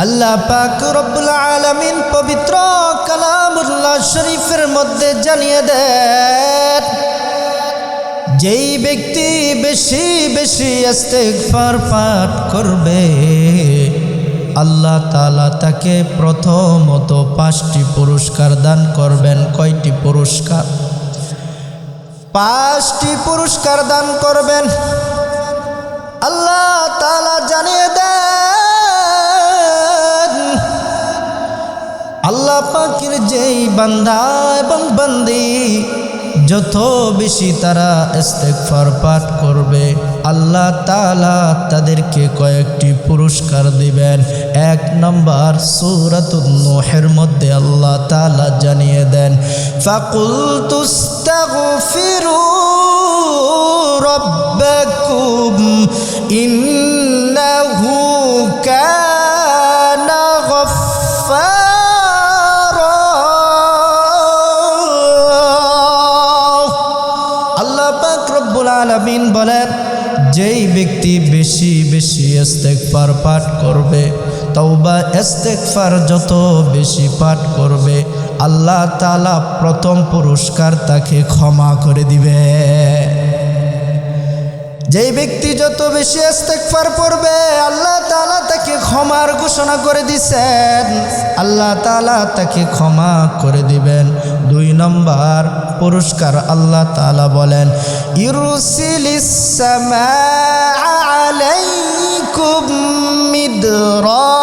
আল্লাহ পাক রব্বুল আলামিন পবিত্র কালামুল্লাহ শরীফের মধ্যে জানিয়ে দেন, যেই ব্যক্তি বেশি বেশি ইস্তিগফার পাঠ করবে আল্লাহ তাআলা তাকে প্রথমত 5টি পুরস্কার দান করবেন। কয়টি পুরস্কার? 5টি পুরস্কার দান করবেন। আল্লাহ তাআলা জানিয়ে দেন, আল্লাহ পাকের যেই বান্দা এবং বান্দি যত বেশি তারা ইস্তিগফার পাঠ করবে আল্লাহ তাআলা তাদেরকে কয়েকটি পুরস্কার দিবেন। 1 নম্বর সূরাতুন নূহের মধ্যে আল্লাহ তাআলা জানিয়ে দেন, ফাকুলতুস্তাগফিরু রাব্বাকুম ইন্নাহু কানা গফফারা। আল্লাহ পাক রব্বুল আলামিন বলেন, যেই ব্যক্তি বেশি বেশি ইস্তিগফার পাঠ করবে, তওবা ইস্তিগফার যত বেশি পাঠ করবে আল্লাহ তাআলা প্রথম পুরস্কার তাকে ক্ষমা করে দিবে। যেই ব্যক্তি যত বেশি ইস্তিগফার পড়বে আল্লাহ তাআলা তাকে ক্ষমার ঘোষণা করে দিয়েছেন, আল্লাহ তাআলা তাকে ক্ষমা করে দিবেন। 2 নম্বর পুরস্কার আল্লাহ তাআলা বলেন, ইউরসিলিস সামাআ আলাইকুম মিদরারা।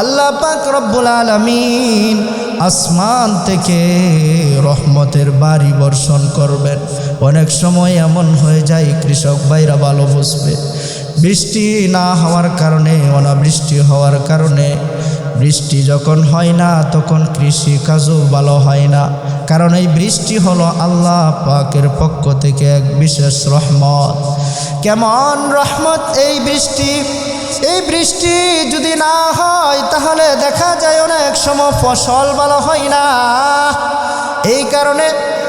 আল্লাহ পাক রব্বুল আলামিন আসমান থেকে রহমতের বাড়ি বর্ষণ করবেন। অনেক সময় এমন হয়ে যায়, কৃষক ভাইরা ভালো বুঝবে, বৃষ্টি না হওয়ার কারণে, অনাবৃষ্টি হওয়ার কারণে বৃষ্টি যখন হয় না তখন কৃষি কাজও ভালো হয় না। কারণ এই বৃষ্টি হলো আল্লাহ পাকের পক্ষ থেকে এক বিশেষ রহমত। কেমন রহমত এই বৃষ্টি! এই বৃষ্টি যদি না হয় তাহলে দেখা যায় অনেক সময় ফসল ভালো হয় না। এই কারণে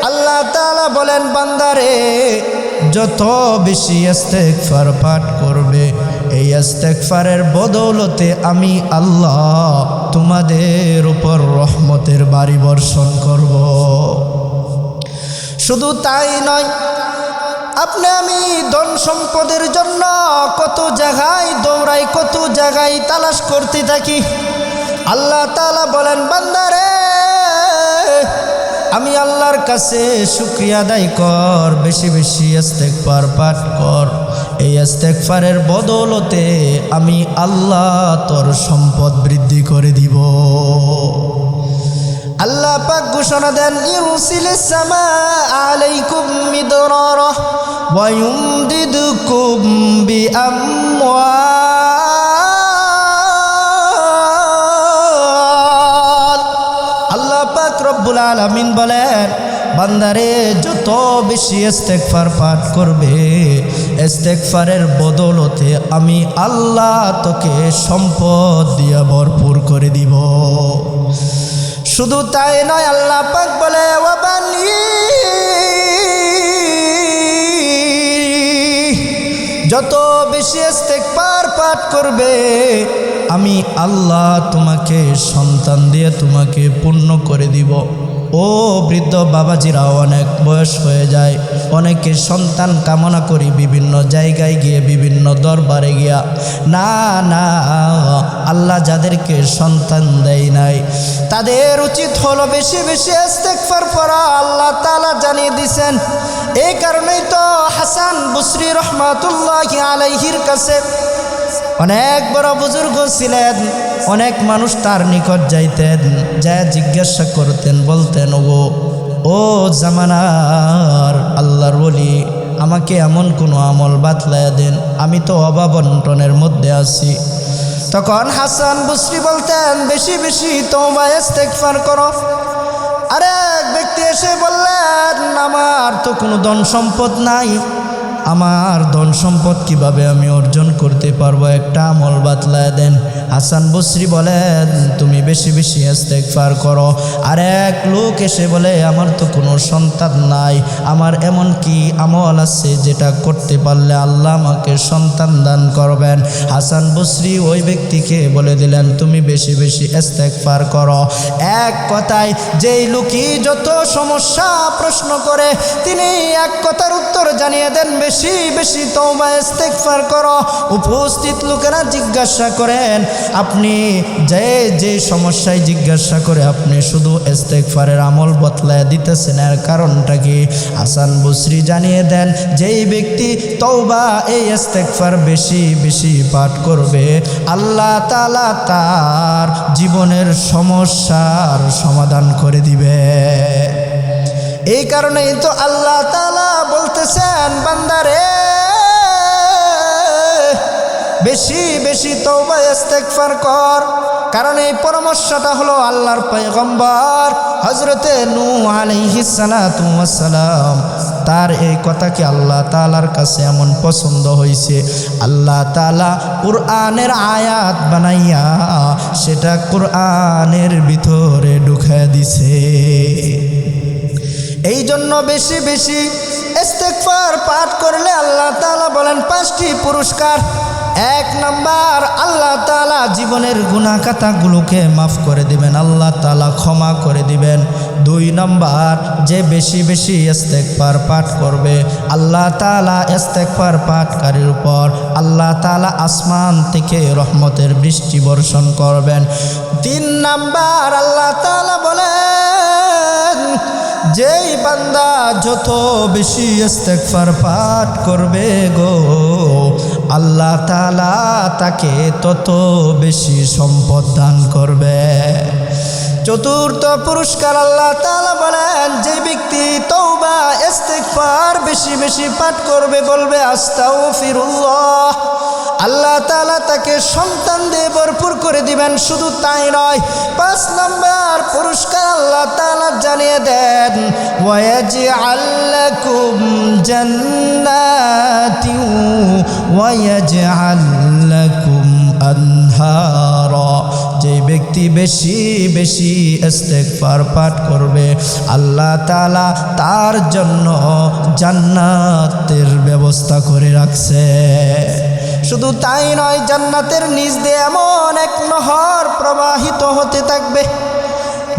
আল্লাহ তাআলা বলেন, বান্দারে যত বেশি ইস্তিগফার পাঠ করবে এই ইস্তিগফারের বদৌলতে আমি আল্লাহ তোমাদের উপর রহমতের বাড়ি বর্ষণ করব। শুধু তাই নয়, আপনি আমি ধন সম্পদের জন্য কত জায়গায় দৌড়াই, কত জায়গায় তালাশ করতে থাকি। আল্লাহ তাআলা বলেন, বান্দারে আমি আল্লাহর কাছে শুকরিয়া আদায় কর, বেশি বেশি ইস্তিগফার পাঠ কর। এই ইস্তিগফারের বদৌলতে আমি আল্লাহ তোর সম্পদ বৃদ্ধি করে দিব। আল্লাহ পাক ঘোষণা দেন, ইউরসিলিস সামাআ আলাইকুম মিদরারা ওয়া ইউমদিদকুম বিআমওয়াল। আল্লাহ পাক রব্বুল আলামিন বলেন, বান্দারে যত বেশি ইস্তিগফার পাঠ করবে ইস্তিগফারের বদৌলতে আমি আল্লাহ তোকে সম্পদ দিয়ে ভরপুর করে দিব। শুধু তাই নয়, আল্লাহ পাক বলে, যত বেশি ইস্তিগফার পাঠ করবে আমি আল্লাহ তোমাকে সন্তান দিয়ে তোমাকে পূর্ণ করে দিব। ও বৃদ্ধ বাবাজিরা, অনেক বয়স হয়ে যায়, অনেকে সন্তান কামনা করি বিভিন্ন জায়গায় গিয়ে, বিভিন্ন দরবারে গিয়া। না না, আল্লাহ যাদেরকে সন্তান দেয় নাই তাদের উচিত হলো বেশি বেশি ইস্তিগফার পড়া। আল্লাহ তাআলা জানিয়ে দিয়েছেন। এই কারণেই তো হাসান বসরি রহমাতুল্লাহি আলাইহির কাছে অনেক বড় বুজুর্গ ছিলেন, অনেক মানুষ তার নিকট যাইতেন, যায় জিজ্ঞাসা করতেন, বলতেন, ও জামানার আল্লাহর ওলি, আমাকে এমন কোনো আমল বাতলায়া দেন, আমি তো অভাবন্টনের মধ্যে আছি। তখন হাসান বসরি বলতেন, বেশি বেশি তওবা ইস্তিগফার করো। আরেক ব্যক্তি এসে বললেন, আমার তো কোনো ধন সম্পদ নাই, আমার ধন সম্পদ কিভাবে আমি অর্জন করতে পারবো, একটা আমল বাতলায় দেন। হাসান বসরি বলেন তুমি বেশি বেশি ইস্তেগফার করো। আর এক লোক এসে বলে আমার তো কোনো সন্তান নাই, আমার এমন কি আমল আছে যেটা করতে পারলে আল্লাহ আমাকে সন্তান দান করবেন। হাসান বসরি ওই ব্যক্তিকে বলে দিলেন তুমি বেশি বেশি ইস্তেগফার করো। এক কথায় যেই লোকই যত সমস্যা প্রশ্ন করে তিনি এক কথার উত্তর জানিয়ে দেন বেশি বেশি তওবা ইস্তেগফার করো। উপস্থিত লোকেরা জিজ্ঞাসা করেন আপনি যে সমস্যায় জিজ্ঞাসা করে আপনি শুধু ইস্তেগফারের আমল বতলায় দিতেছেন, এর কারণটা কি? হাসান বসরি জানিয়ে দেন যেই ব্যক্তি তওবা এই ইস্তেগফার বেশি বেশি পাঠ করবে আল্লাহ তাআলা তার জীবনের সমস্যার সমাধান করে দিবে। এই কারণেই তো আল্লাহ তাআলা বলতেছেন বান্দারে বেশি বেশি তওবা ইস্তেগফার কর। কারণ এই পরামর্শটা হলো আল্লাহর পয়গম্বর হযরতে নূহ আলাইহিস সালাতু ওয়াস সালাম, তার এই কথাকে আল্লাহ তাআলার কাছে এমন পছন্দ হয়েছে, আল্লাহ তাআলা কুরআনের আয়াত বানাইয়া সেটা কুরআনের ভিতরে ঢুকায় দিছে। এই জন্য বেশি বেশি ইস্তেগফার পাঠ করলে আল্লাহ তাআলা বলেন 5টি পুরস্কার। 1 নাম্বার আল্লাহ তাআলা জীবনের গুনাহ খাতাগুলোকে মাফ করে দিবেন, আল্লাহ তাআলা ক্ষমা করে দিবেন। 2 নাম্বার যে বেশি বেশি ইস্তেগফার পাঠ করবে আল্লাহ তাআলা ইস্তেগফার পাঠকারীর উপর আল্লাহ তাআলা আসমান থেকে রহমতের বৃষ্টি বর্ষণ করবেন। 3 নাম্বার আল্লাহ তাআলা বলেন যেই বান্দা যত বেশি ইস্তেগফার পাঠ করবে গো আল্লাহ তাআলা তাকে তত বেশি সম্পদ দান করবে। 4র্থ পুরস্কার আল্লাহ তাআলা বলেন যে ব্যক্তি তওবা ইস্তেগফার বেশি বেশি পাঠ করবে বলবে আস্তাগফিরুল্লাহ, আল্লাহ তাআলা তাকে সন্তান দিয়ে ভরপুর করে দিবেন। শুধু তাই নয়, 5 নম্বর পুরস্কার আল্লাহ তাআলা জানিয়ে দেন ওয়ায়াজআল লাকুম জান্নাতি ওয়ায়াজআল লাকুম আনহারা। যে ব্যক্তি বেশি বেশি ইস্তেগফার পাঠ করবে আল্লাহ তাআলা তার জন্য জান্নাতের ব্যবস্থা করে রাখছে। শুধু তাই নয়, জান্নাতের নিচ দিয়ে এমন এক নহর প্রবাহিত হতে থাকবে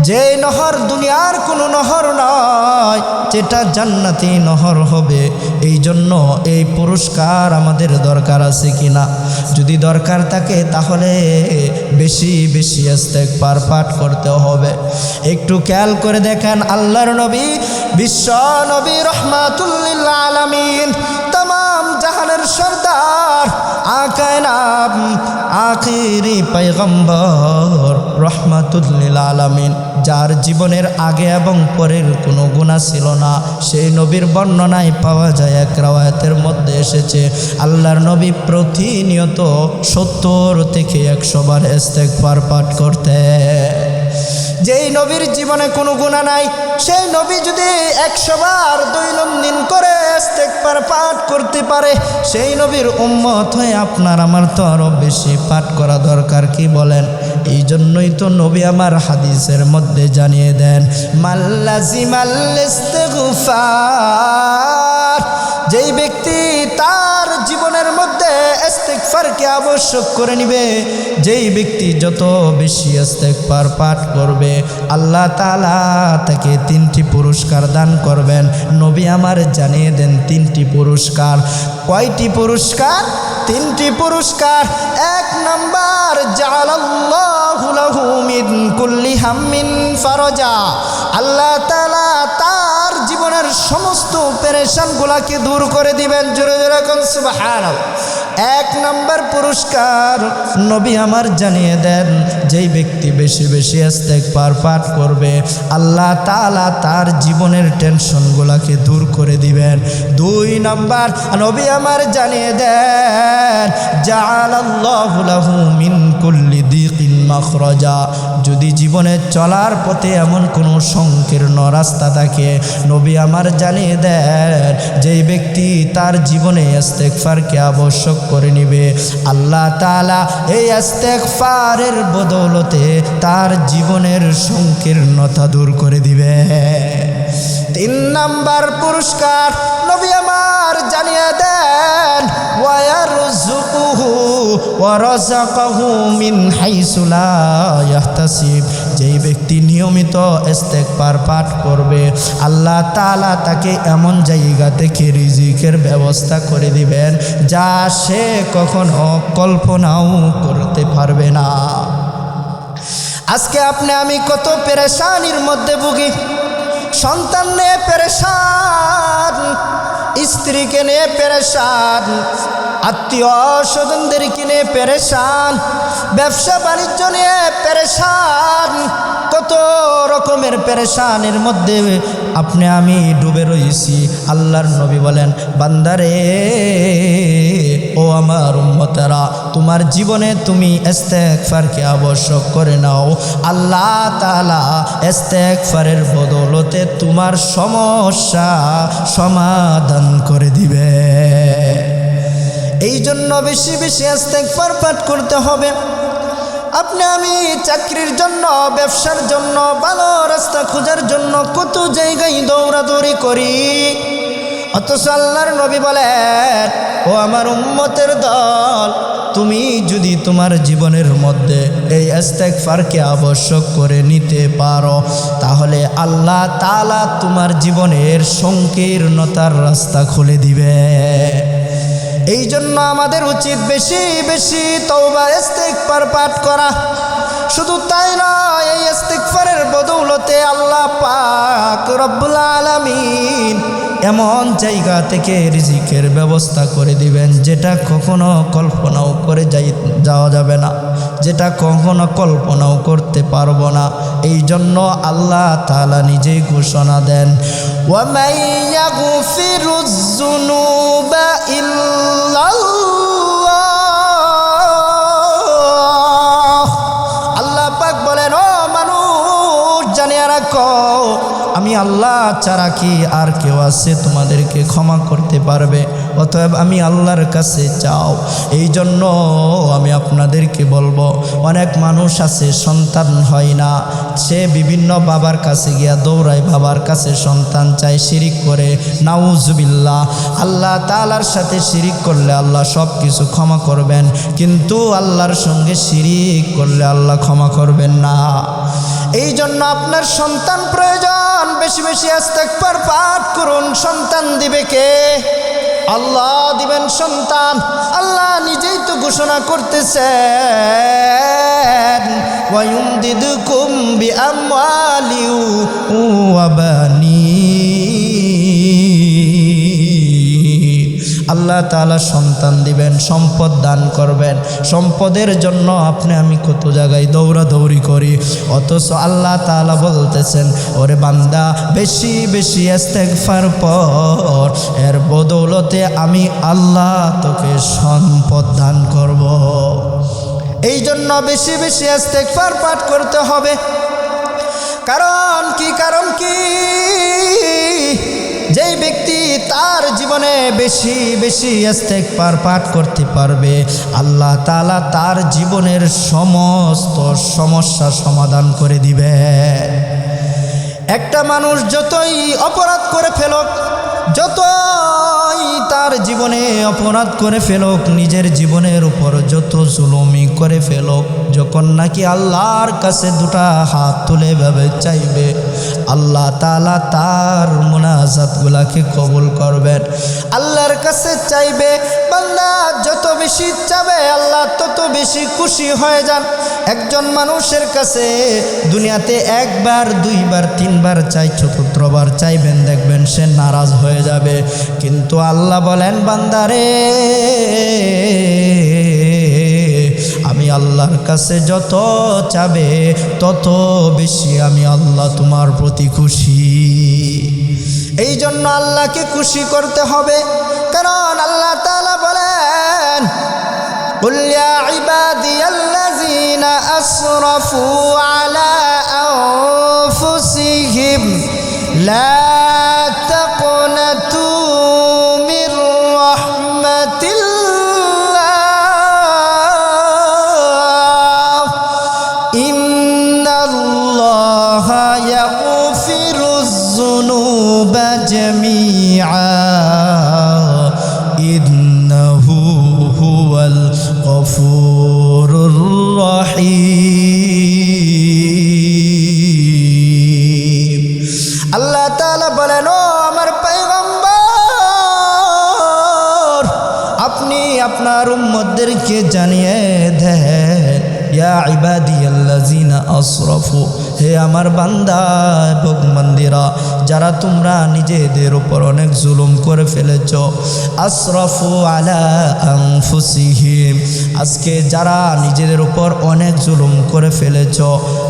যে নহর দুনিয়ার কোনো নহর নয়, যেটা জান্নাতি নহর হবে। এই জন্য এই পুরস্কার আমাদের দরকার আছে কিনা? যদি দরকার থাকে তাহলে বেশি বেশি ইস্তেগফার পাঠ করতে হবে। একটু খেয়াল করে দেখেন আল্লাহর নবী বিশ্ব নবী রাহমাতুল লিল আলামিন तमाम জাহানের সরদার আকায়নাম আখিরি পয়গম্বর রাহমাতুল লিল আলামিন, যার জীবনের আগে এবং পরের কোনো গুনাহ ছিল না, সেই নবীর বর্ণনায় পাওয়া যায়, এক রাওয়ায়াতের মধ্যে এসেছে আল্লাহর নবী প্রতিনিয়ত 70 থেকে 100 বার ইস্তেগফার পাঠ করতেন। যেই নবীর জীবনে কোনো গুনাহ নাই সেই নবী যদি 100 বার দৈনন্দিন করে ইস্তেগফার পাঠ করতে পারে, সেই নবীর উম্মত হয়ে আপনার আমার তো আরও বেশি পাঠ করা দরকার, কি বলেন? এই জন্যই তো নবী আমার হাদিসের মধ্যে জানিয়ে দেন মাল্লাজিমাল ইস্তিগফার, যেই ব্যক্তি তার জীবনের মধ্যে ইস্তেগফারকে আবশ্যক করে নিবে, যেই ব্যক্তি যত বেশি ইস্তেগফার পাঠ করবে আল্লাহ তাআলা তাকে 3টি পুরস্কার দান করবেন। নবী আমার জানিয়ে দেন 3টি পুরস্কার। কয়টি পুরস্কার? 3টি পুরস্কার। 1 নাম্বার জাআলাল্লাহু লাহু মিন কুল্লি হাম্মিন ফারাজা, আল্লাহ তাআলা তার জীবনের সমস্ত পেরেশানগুলোকে দূর করে দিবেন। জোরে জোরে কোন সুবহানাল্লাহ। 1 নাম্বার পুরস্কার নবী আমার জানিয়ে দেন যেই ব্যক্তি বেশি বেশি ইস্তেগফার পাঠ করবে আল্লাহ তাআলা তার জীবনের টেনশনগুলোকে দূর করে দিবেন। 2 নাম্বার নবী আমার জানিয়ে দেন জাআলাল্লাহু লাহু মিন কুল্লি দিকিন মাখরাজা, যদি জীবনে চলার পথে এমন কোনো সংকীর্ণ রাস্তা থাকে, নবী আমার জানিয়ে দেন যেই ব্যক্তি তার জীবনে ইস্তেগফারকে আবশ্যক করে নিবে, আল্লাহ তাআলা এই ইস্তেগফারের বদৌলতে তার জীবনের সংকীর্ণতা দূর করে দিবে। 3 নাম্বার পুরস্কার নবী আমার জানিয়ে দেন ওয়ায়ারযুকুহু ওয়া রাযাকাহু মিন হাইসু লা ইয়াহতাসিব। যেই ব্যক্তি নিয়মিত ইস্তেগফার পাঠ করবে, আল্লাহ তাআলা তাকে এমন জায়গা থেকে রিজিকের ব্যবস্থা করে দিবেন যা সে কখনো কল্পনাও করতে পারবে না। আজকে আপনি আমি কত পেরেশানির মধ্যে ভুগি। সন্তান নিয়ে পেরেশান, স্ত্রীকে নিয়ে পেরেশান, আত্মীয় স্বজনদেরকে নিয়ে পেরেশান, ব্যবসা বাণিজ্য নিয়ে পেরেশান, কত রকমের পেরেশানের মধ্যে আপনি আমি ডুবে রয়েছি। আল্লাহর নবী বলেন, বান্দারে ও আমার উম্মতেরা, তোমার জীবনে তুমি ইস্তেগফারকে আবশ্যক করে নাও। আল্লাহ তাআলা ইস্তেগফারের বদৌলতে তোমার সমস্যা সমাধান করে দিবে। এই জন্য বেশি বেশি ইস্তেগফার পাঠ করতে হবে। আপনি আমি চাকরির জন্য, ব্যবসার জন্য, ভালো রাস্তা খোঁজার জন্য কত জায়গায় দৌড়াদৌড়ি করি, অথচ আল্লাহর নবী বলেন, ও আমার উম্মতের দল, তুমি যদি তোমার জীবনের মধ্যে এই ইস্তেগফারকে আবশ্যক করে নিতে পারো, তাহলে আল্লাহ তাআলা তোমার জীবনের সংকীর্ণতার রাস্তা খুলে দিবে। এই জন্য আমাদের উচিত বেশি বেশি তওবা ইস্তেগফার পাঠ করা। শুধু তাই নয়, এই ইস্তেগফারের বদৌলতে আল্লাহ পাক রব্বুল আলামিন এমন জায়গা থেকে রিজিকের ব্যবস্থা করে দিবেন যেটা কখনো কল্পনাও করে যাওয়া যাবে না, যেটা কখনো কল্পনাও করতে পারবো না। এই জন্য আল্লাহ তাআলা নিজেই ঘোষণা দেন, ওয়া মান ইয়াগফিরুয যুনুবা ইল্লাল্লাহ। আল্লাহ পাক বলেন, ও মানুষ জানিয়ে রাখো, আমি আল্লাহ ছাড়া কি আর কেউ আছে তোমাদেরকে ক্ষমা করতে পারবে? অতএব আমি আল্লাহর কাছে চাও। এই জন্য আমি আপনাদেরকে বলবো, অনেক মানুষ আছে সন্তান হয় না, সে বিভিন্ন বাবার কাছে গিয়া দৌড়ায়, বাবার কাছে সন্তান চায়, শিরিক করে। নাউজুবিল্লাহ। আল্লাহ তাআলার সাথে শিরিক করলে আল্লাহ সব কিছু ক্ষমা করবেন, কিন্তু আল্লাহর সঙ্গে শিরিক করলে আল্লাহ ক্ষমা করবেন না। এই জন্য আপনার সন্তান প্রয়োজন, বেশি বেশি ইস্তেগফার পাঠ করুন। সন্তান দিবে কে? আল্লাহ দিবেন সন্তান। আল্লাহ নিজেই তো ঘোষণা করতেছেন, ওয়া ইউমদিদুকুম বিআমওয়ালি ওয়া বানিন। আল্লাহ তাআলা সন্তান দিবেন, সম্পদ দান করবেন। সম্পদের জন্য আপনি আমি কত জায়গায় দৌড়াদৌড়ি করি, অথচ আল্লাহ তাআলা বলতেছেন, ওরে বান্দা, বেশি বেশি ইস্তেগফার পড়, এর বদৌলতে আমি আল্লাহ তোকে সম্পদ দান করব। এই জন্য বেশি বেশি ইস্তেগফার পাঠ করতে হবে। কারণ কি? যেই ব্যক্তি তার জীবনে বেশি বেশি ইস্তেগফার পাঠ করতে পারবে, আল্লাহ তাআলা তার জীবনের সমস্ত সমস্যা সমাধান করে দিবে। একটা মানুষ যতই অপরাধ করে ফেলুক, যতই তার জীবনে অপরাধ করে ফেলুক, নিজের জীবনের উপর যত জুলুমি করে ফেলুক, যখন নাকি আল্লাহর কাছে দুটা হাত তুলে ভাবে চাইবে, আল্লাহ তাআলা তার মুনাজাতগুলাকে কবুল করবেন। আল্লাহর কাছে চাইবে, বান্দা যত বেশি চাবে আল্লাহ তত বেশি খুশি হয়ে যান। একজন মানুষের কাছে দুনিয়াতে একবার, দুইবার, তিনবার চাই, চতুর্থবার চাইবেন, দেখবেন সে নারাজ হয়ে যাবে। কিন্তু আল্লাহ বলেন, বান্দারে, আমি আল্লাহর কাছে যত চাবে তত বেশি আমি আল্লাহ তোমার প্রতি খুশি। এই জন্য আল্লাহকে খুশি করতে হবে। কারণ আল্লাহ তাআলা বলেন, কুল ইয়া ইবাদিয়াল্লাযীনা আসরাফু আলা লা তাকনাতু মির রাহমাতিল্লাহ ইন্নাল্লাহা ইয়াগফিরুয যুনুবা জামিআ ইন্নাহু হুয়াল গফুরুর রহিম। আল্লাহ তাআলা বলেন, ও আমার পয়গম্বর, আপনি আপনার উম্মতদেরকে জানিয়ে দেন, ইয়া ইবাদিয়াল্লাযিনা আসরাফু, হে আমার বান্দা এবং বান্দিরা, যারা তোমরা নিজেদের উপর অনেক জুলুম করে ফেলেছ, আসরাফু আলা আনফুসিহিম, আজকে যারা নিজেদের উপর অনেক জুলুম করে ফেলেছ,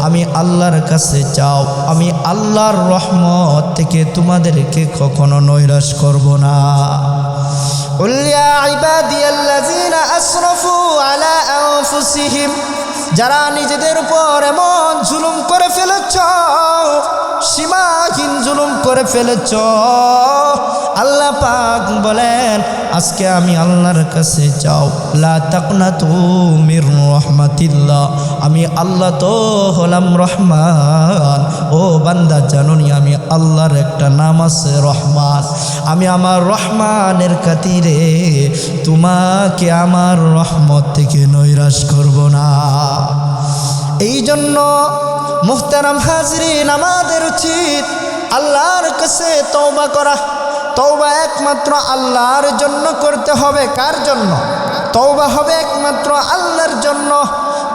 আমি আল্লাহর কাছে চাও, আমি আল্লাহর রহমত থেকে তোমাদেরকে কখনো নৈরাশ করব না। কুল ইয়া ইবাদিয়াল্লাযিনা আসরাফু আলা আনফুসিহিম, যারা নিজেদের উপর এমন জুলুম করে ফেলেছ, সীমাহীন জুলুম করে ফেলেছ, আল্লাহ পাক বলেন, আজকে আমি আল্লাহর কাছে চাও, লা তাকনাতু মির রাহমাতিল্লাহ, আমি আল্লাহ তো হলাম রহমান। ও বান্দা, জানুনি আমি আল্লাহর একটা নাম আছে রহমান। আমি আমার রহমানের খাতিরে তোমাকে আমার রহমত থেকে নৈরাশ করব না। এই জন্য মুহতারাম হাজরিন, আমাদের উচিত আল্লাহর কাছে তওবা করা। তওবা একমাত্র আল্লাহর জন্য করতে হবে। কার জন্য? তওবা হবে একমাত্র আল্লাহর জন্য।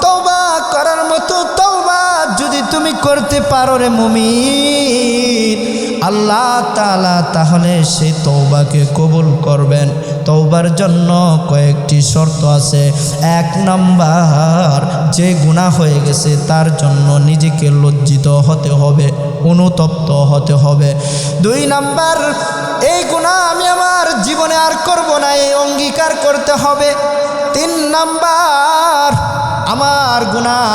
তওবা করার মতো তওবা যদি তুমি করতে পারো রে মুমিন, আল্লাহ তাআলা তাহলে সেই তওবাকে কবুল করবেন। তওবার জন্য কয়েকটি শর্ত আছে। 1 নাম্বার, যে গুনাহ হয়ে গেছে তার জন্য নিজেকে লজ্জিত হতে হবে, অনুতপ্ত হতে হবে। 2 নাম্বার, এই গুনাহ আমি আমার জীবনে আর করব না, এই অঙ্গীকার করতে হবে। 3 নাম্বার, আমার গুনাহ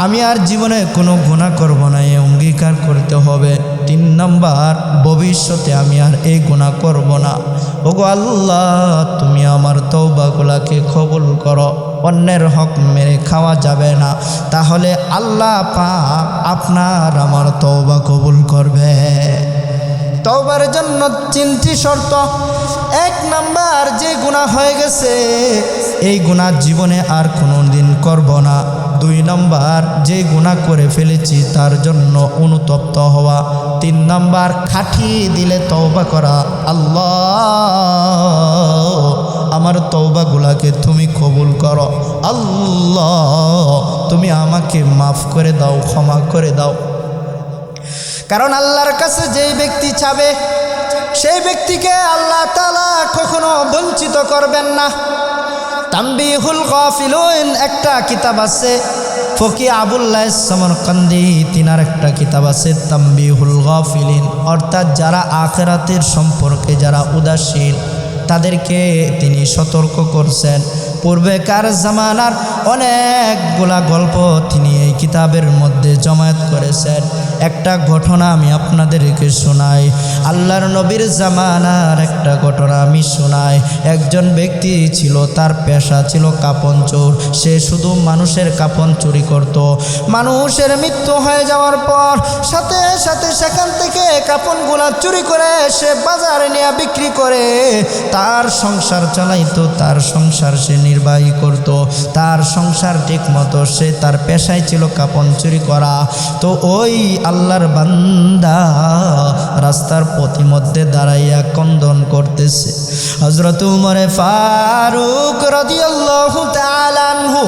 আমি আর জীবনে কোনো গুনাহ করব না, এই অঙ্গীকার করতে হবে। 3 নাম্বার, ভবিষ্যতে আমি আর এই গুনাহ করব না। ওগো আল্লাহ, তুমি আমার তওবাগুলোকে কবুল করো। অন্যের হক মেরে খাওয়া যাবে না, তাহলে আল্লাহ পাক আপনার আমার তওবা কবুল করবে। তওবার জন্য 3টি শর্ত। 1 নাম্বার, যে গুনাহ হয়ে গেছে এই গুনাহ জীবনে আর কোনো দিন করব না। 2 নাম্বার, যে গুনাহ করে ফেলেছি তার জন্য অনুতপ্ত হওয়া। 3 নাম্বার, খাটিয়ে দিলে তওবা করা। আল্লাহ, আমার তওবাগুলোকে তুমি কবুল করো। আল্লাহ, তুমি আমাকে মাফ করে দাও, ক্ষমা করে দাও। কারণ আল্লাহর কাছে যেই ব্যক্তি চাবে সেই ব্যক্তিকে আল্লাহ তাআলা কখনো বঞ্চিত করবেন না। তানবীহুল গাফিলুন একটা কিতাব আছে, ফকি আবুল্লাহ সমরকান্দি তিনার একটা কিতাব আছে তানবীহুল গাফিলিন, অর্থাৎ যারা আখিরাতের সম্পর্কে যারা উদাসীন তাদেরকে তিনি সতর্ক করছেন। পূর্বেকার জামানার অনেকগুলা গল্প তিনি এই কিতাবের মধ্যে জমায়েত করেছেন। একটা ঘটনা আমি আপনাদেরকে শোনাই, আল্লাহর নবীর জামানার একটা ঘটনা আমি শোনাই। একজন ব্যক্তি ছিল, তার পেশা ছিল কাপন চোর। সে শুধু মানুষের কাপন চুরি করত। মানুষের মৃত্যু হয়ে যাওয়ার পর সাথে সাথে সেখান থেকে কাপনগুলা চুরি করে সে বাজারে নিয়ে বিক্রি করে তার সংসার চালাইতো, তার সংসার সে নির্বাহী করত। তার সংসার ঠিক মতো, সে তার পেশায় ছিল কাপন চুরি করা। তো ওই আল্লাহর বান্দা রাস্তার পথিমধ্যে দাঁড়াইয়া ক্রন্দন করতেছে। হযরত উমরে ফারুক রাদিয়াল্লাহু তাআলা আনহু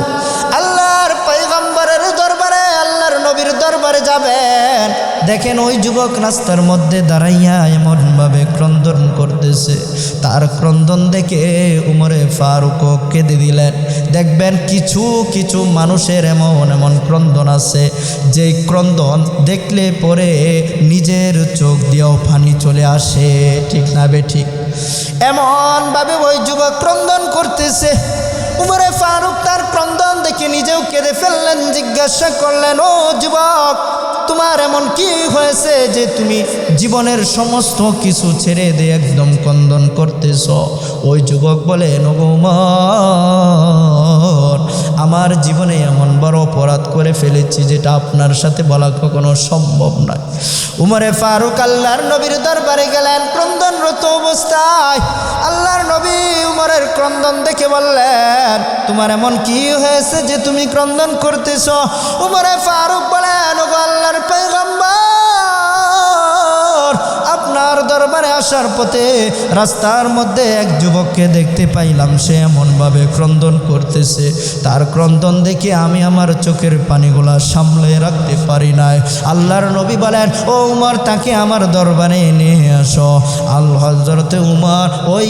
আল্লাহর পয়গম্বরের দরবারে, আল্লাহর নবীর দরবারে যাবেন, দেখেন ওই যুবক রাস্তার মধ্যে দাঁড়াইয়া এমনভাবে ক্রন্দন করতেছে। তার ক্রন্দন দেখে উমরে ফারুক কেঁদে দিলেন। দেখবেন কিছু কিছু মানুষের এমন এমন ক্রন্দন আছে যেই ক্রন্দন দেখলে পরে নিজের চোখ দিয়েও পানি চলে আসে, ঠিক না বেঠিক? এমনভাবে ওই যুবক ক্রন্দন করতেছে। উমরে ফারুক তার ক্রন্দন দেখে নিজেও কেঁদে ফেললেন। জিজ্ঞাসা করলেন, ও যুবক, তোমার এমন কি হয়েছে যে তুমি জীবনের সমস্ত কিছু ছেড়ে দিয়ে একদম ক্রন্দন করতেছ? ওই যুবক বলেন, ওগো উমর, আমার জীবনে এমন বড় অপরাধ করে ফেলেছি যেটা আপনার সাথে বলা কখনো সম্ভব নয়। উমরে ফারুক আল্লাহর নবীর দরবারে গেলেন ক্রন্দনরত অবস্থায়। আল্লাহর নবী উমরের ক্রন্দন দেখে বললেন, তোমার এমন কি হয়েছে যে তুমি ক্রন্দন করতেছ? উমরে ফারুক বলেন, ওগো আল্লাহর পয়গম্বর, আপনার দরবারে আসার পথে রাস্তার মধ্যে এক যুবককে দেখতে পাইলাম, সে এমনভাবে ক্রন্দন করতেছে, তার ক্রন্দন দেখে আমি আমার চোখের পানিগুলা সামলে রাখতে পারি নাই। আল্লাহর নবী বলেন, ও উমর, তাকে আমার দরবারে নিয়ে আসো। হযরতে উমর ওই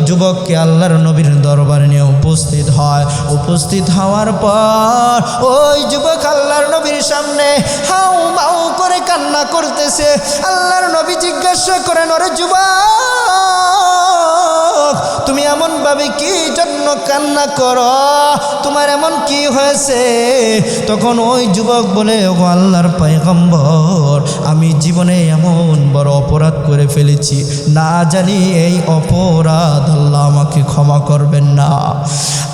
যুবককে আল্লাহর নবীর দরবারে নিয়ে উপস্থিত হয়। উপস্থিত হওয়ার পর ওই যুবক আল্লাহর নবীর সামনে হাউ মাউ করে কান্না করতেছে। আল্লাহর নবী জিজ্ঞাসা করেন, ওরে যুবক, তুমি এমনভাবে কি জন্য কান্না করো? তোমার এমন কি হয়েছে? তখন ওই যুবক বলে, ও আল্লাহর পয়গম্বর, আমি জীবনে এমন বড় অপরাধ করে ফেলেছি, না জানি এই অপরাধ আল্লাহ আমাকে ক্ষমা করবেন না।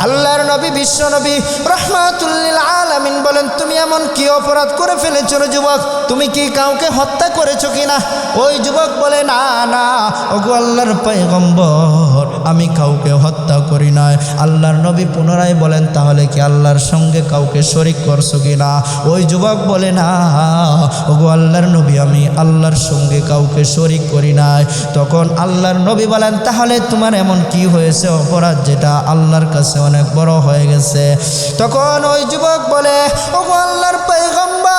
আল্লাহর নবী বিশ্ব নবী রাহমাতুল লিল আলামিন বলেন, তুমি এমন কি অপরাধ করে ফেলেছো রে যুবক? তুমি কি কাউকে হত্যা করেছো কিনা? ওই যুবক বলে, না না ওগো আল্লাহর পয়গম্বর, আমি কাউকে হত্যা করি নাই। আল্লাহর নবী পুনরায় বলেন, তাহলে কি আল্লাহর সঙ্গে কাউকে শরীক করছো কিনা? ওই যুবক বলে, না ওগো আল্লাহর নবী, আমি আল্লাহর সঙ্গে কাউকে শরীক করি নাই। তখন আল্লাহর নবী বলেন, তাহলে তোমার এমন কি হয়েছে অপরাধ যেটা আল্লাহর কাছে অনেক বড় হয়ে গেছে? তখন ওই যুবক বলে, ওগো আল্লাহর পয়গম্বর,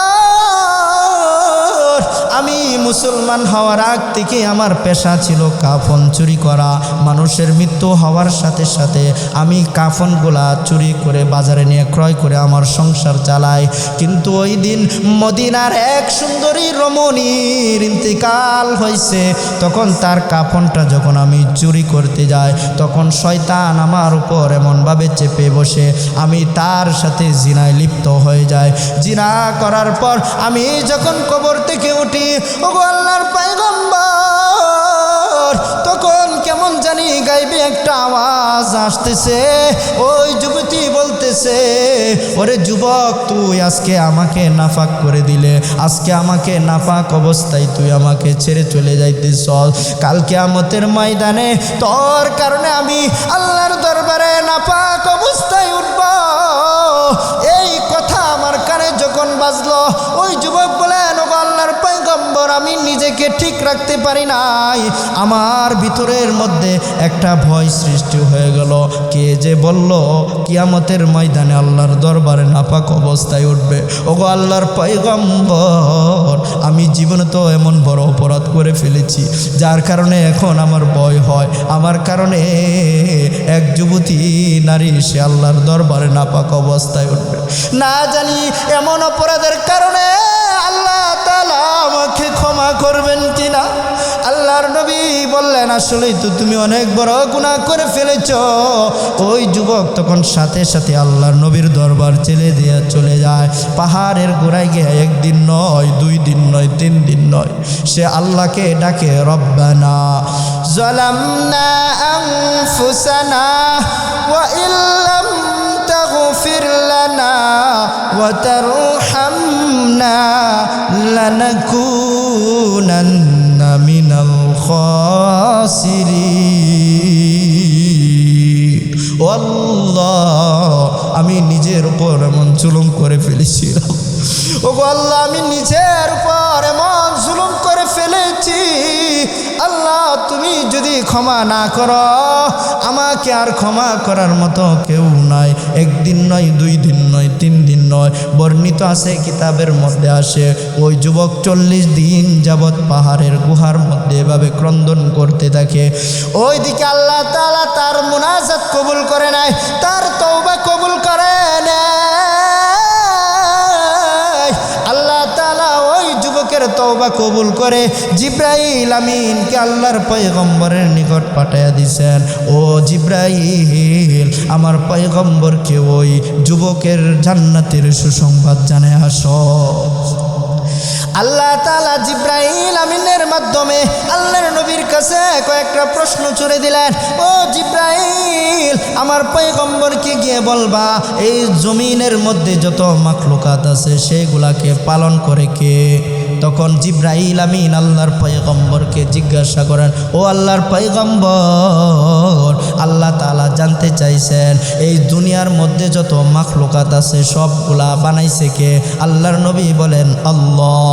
আমি মুসলমান হওয়ার আগ থেকে আমার পেশা ছিল কাফন চুরি করা। মানুষের মৃত্যু হওয়ার সাথে সাথে আমি কাফনগুলা চুরি করে বাজারে নিয়ে ক্রয় করে আমার সংসার চালাই। কিন্তু ওই দিন মদিনার এক সুন্দরী রমণীর ইন্তেকাল হয়েছে। তখন তার কাফনটা যখন আমি চুরি করতে যাই, তখন শয়তান আমার উপর এমনভাবে চেপে বসে আমি তার সাথে জিনায় লিপ্ত হয়ে যায়। জিনা করার পর আমি যখন কবর থেকে উঠি, ওগো আল্লাহর পয়গম্বর, তখন কেমন জানি গাইবে একটা আওয়াজ আসতেছে। ওই যুবতী বলতেছে, ওরে যুবক, তুই আজকে আমাকে নাফাক করে দিলে, আজকে আমাকে নাফাক অবস্থায় তুই আমাকে ছেড়ে চলে যাইতেছ। কাল কিয়ামতের ময়দানে তোর কারণে আমি আল্লাহর দরবারে নাফাক অবস্থায় উঠব। এই কথা আমার কানে যখন বাজলো, ওই যুবক বলেন, ওগো আল্লাহর পয়গম্বর, আমি নিজেকে ঠিক রাখতে পারি নাই। আমার ভিতরের মধ্যে একটা ভয় সৃষ্টি হয়ে গেল। কে যে বলল কিয়ামতের ময়দানে আল্লাহর দরবারে নাপাক অবস্থায় উঠবে? ওগো আল্লাহর পয়গম্বর, আমি জীবনে তো এমন বড় অপরাধ করে ফেলেছি যার কারণে এখন আমার ভয় হয়। আমার কারণে এক যুবতী নারী সে আল্লাহর দরবারে নাপাক অবস্থায় উঠবে। না জানি এমন অপরাধের কারণে আল্লাহ তাআলা আমাকে ক্ষমা করবেন কিনা। আল্লাহর নবী বললেন, আসলেই তো তুমি অনেক বড় গুনাহ করে ফেলেছ। ওই যুবক তখন সাথে সাথে আল্লাহর নবীর দরবার চলে যায়। পাহাড়ের গোড়ায় গিয়ে একদিন নয়, 2 দিন নয়, 3 দিন নয়, সে আল্লাহকে ডাকে, রব্বানা যালামনা আনফুসানা ওয়া ইল্লাম তাগফির লানা ওয়া তারহামনা লানাকুনান্না মিনাল খাসিরিন। ও আল্লাহ, আমি নিজের উপর এমন জুলুম করে ফেলেছিলাম। ওগো আল্লাহ, আমি নিজের উপর এমন জুলুম করে ফেলেছি। আল্লাহ, তুমি যদি ক্ষমা না করো, আমাকে আর ক্ষমা করার মতো কেউ নাই। 1 দিন নয়, 2 দিন নয়, 3 দিন নয়, বর্ণিত আছে কিতাবের মধ্যে আসে ওই যুবক 40 দিন যাবৎ পাহাড়ের গুহার মধ্যে এভাবে ক্রন্দন করতে থাকে। ওইদিকে আল্লাহ তাআলা তার মুনাজাত কবুল করে নেয়, তার তওবা কবুল করে নেয়। আল্লাহ তাআলা ওই যুবকের তওবা কবুল করে জিবরাইল আমিনকে আল্লাহর পয়গম্বরের নিকট পাঠাইয়া দিয়েছেন। ও জিবরাইল, আমার পয়গম্বরকে ওই যুবকের জান্নাতের সুসংবাদ জানায় আসো। আল্লাহ তাআলা জিব্রাইল আমিনের মাধ্যমে আল্লাহর নবীর কাছে কয়েকটা প্রশ্ন ছুড়ে দিলেন। ও জিব্রাইল, আমার পয়গম্বরকে গিয়ে বলবা এই জমিনের মধ্যে যত মাখলুকাত আছে সেগুলাকে পালন করে কে? তখন জিব্রাইল আমিন আল্লাহর পয়গম্বরকে জিজ্ঞাসা করেন, ও আল্লাহর পয়গম্বর, আল্লাহ তাআলা জানতে চাইছেন এই দুনিয়ার মধ্যে যত মাখলুকাত আছে সবগুলা বানাইছে কে? আল্লাহর নবী বলেন আল্লাহ।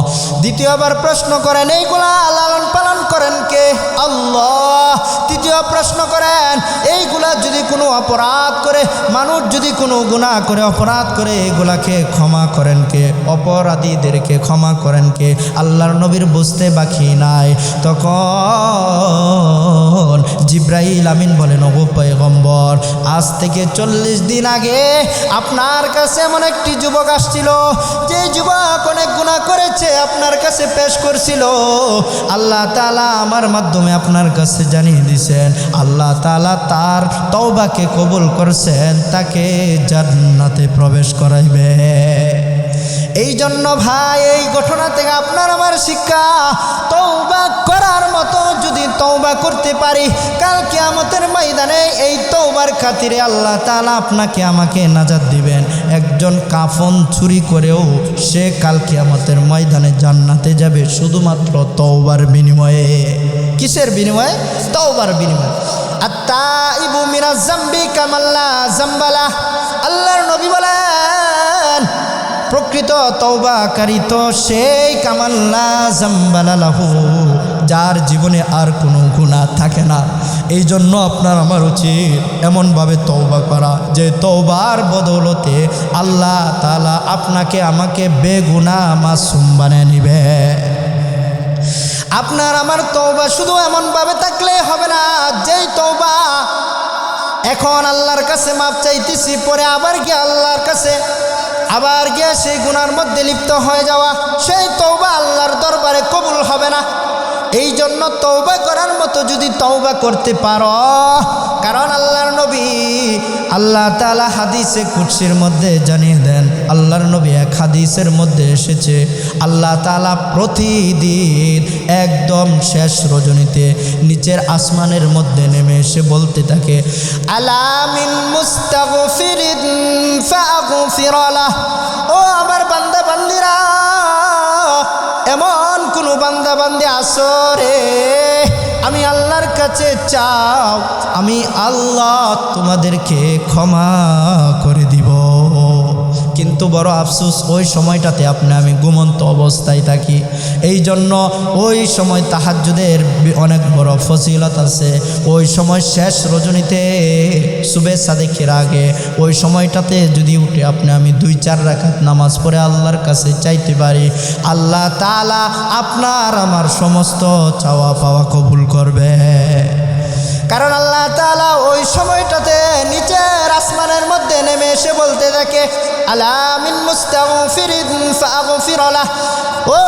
দ্বিতীয়বার প্রশ্ন করেন, এইগুলা লালন পালন করেন কে? আল্লাহ। তৃতীয় প্রশ্ন করেন, এইগুলা যদি কোনো অপরাধ করে, মানুষ যদি কোনো গুনাহ করে অপরাধ করে, এগুলাকে ক্ষমা করেন কে? অপরাধীদেরকে ক্ষমা করেন কে? আল্লাহর নবীর বুঝতে বাকি নাই। তখন জিব্রাইল আমিন বলেন, ওগো পয়গম্বর, আজ থেকে 40 দিন আগে আপনার কাছে এমন একটি যুবক আসছিল, যে যুবক অনেক গুনাহ করেছে, আপনার কাছে পেশ করছিল। আল্লাহ তাআলা আমার মাধ্যমে আপনার কাছে জানিয়ে দিয়েছেন, আল্লাহ তাআলা তার তওবাকে কবুল করছেন, তাকে জান্নাতে প্রবেশ করাইবে। এই জন্য ভাই, এই ঘটনা থেকে আপনার আমার শিক্ষা, তওবা করার মতো যদি তওবা করতে পারি, কাল কিয়ামতের ময়দানে এই তওবার খাতিরে আল্লাহ তাআলা আপনাকে আমাকে নাজাত দিবেন। একজন কাফন চুরি করেও সে কাল কিয়ামতের ময়দানে জান্নাতে যাবে শুধুমাত্র তওবার বিনিময়ে। কিসের বিনিময়ে? তওবার বিনিময়ে। আত-তাইবু মিনাজ যামবি কামাল্লা যামবালা। আল্লাহর নবী বলেন, প্রকৃত তওবাকারী তো সেই কামাল্লা যামবালা লাহু, যার জীবনে আর কোনো গুনাহ থাকে না। এই জন্য আপনার আমার উচিত এমনভাবে তওবা করা যে তওবার বদৌলতে আল্লাহ তাআলা আপনাকে আমাকে বেগুনাহ মাসুম বানিয়ে নিবে। আপনার আমার তওবা শুধু এমনভাবে থাকলে হবে না, যেই তওবা এখন আল্লাহর কাছে মাপ চাইতেছি, পরে আবার গিয়ে আল্লাহর কাছে আবার গিয়ে সেই গুনার মধ্যে লিপ্ত হয়ে যাওয়া, সেই তওবা আল্লাহর দরবারে কবুল হবে না। এই জন্য তওবা করার মতো যদি তওবা করতে পারো, কারণ আল্লাহর নবী আল্লাহ তাআলা হাদিসে কুদসির মধ্যে জানিয়ে দেন, আল্লাহর নবী এক হাদিসের মধ্যে এসেছে, আল্লাহ তাআলা প্রতিদিন একদম শেষ রজনীতে নিচের আসমানের মধ্যে নেমে এসে বলতে থাকে, আলা মিন মুস্তাগফিরিন ফাগফির লাহ। ও আমার বান্দা বান্দিরা, এমন কোন বান্দা বান্দি আসো রে, আমি আল্লাহর কাছে চাও, আমি আল্লাহ তোমাদেরকে ক্ষমা করে দিব। কিন্তু বড় আফসোস, ওই সময়টাতে আমি ঘুমন্ত অবস্থায় থাকি। এই জন্য ওই সময় তাহাজ্জুদের অনেক বড় ফজিলত আছে। ওই সময় শেষ রজনীতে সুবে সাদেকের আগে ওই সময়টাতে যদি উঠে আমি 2-4 রাকাত নামাজ পড়ে আল্লাহর কাছে চাইতে পারি, আল্লাহ তাআলা আপনার আমার সমস্ত চাওয়া পাওয়া কবুল করবে। কারণ আল্লাহ তাআলা ওই সময়টাতে নিচের আসমানের মধ্যে নেমে এসে বলতে থাকে, আলা মিন মুস্তাগফিরিন ফাগফির লাহ। ও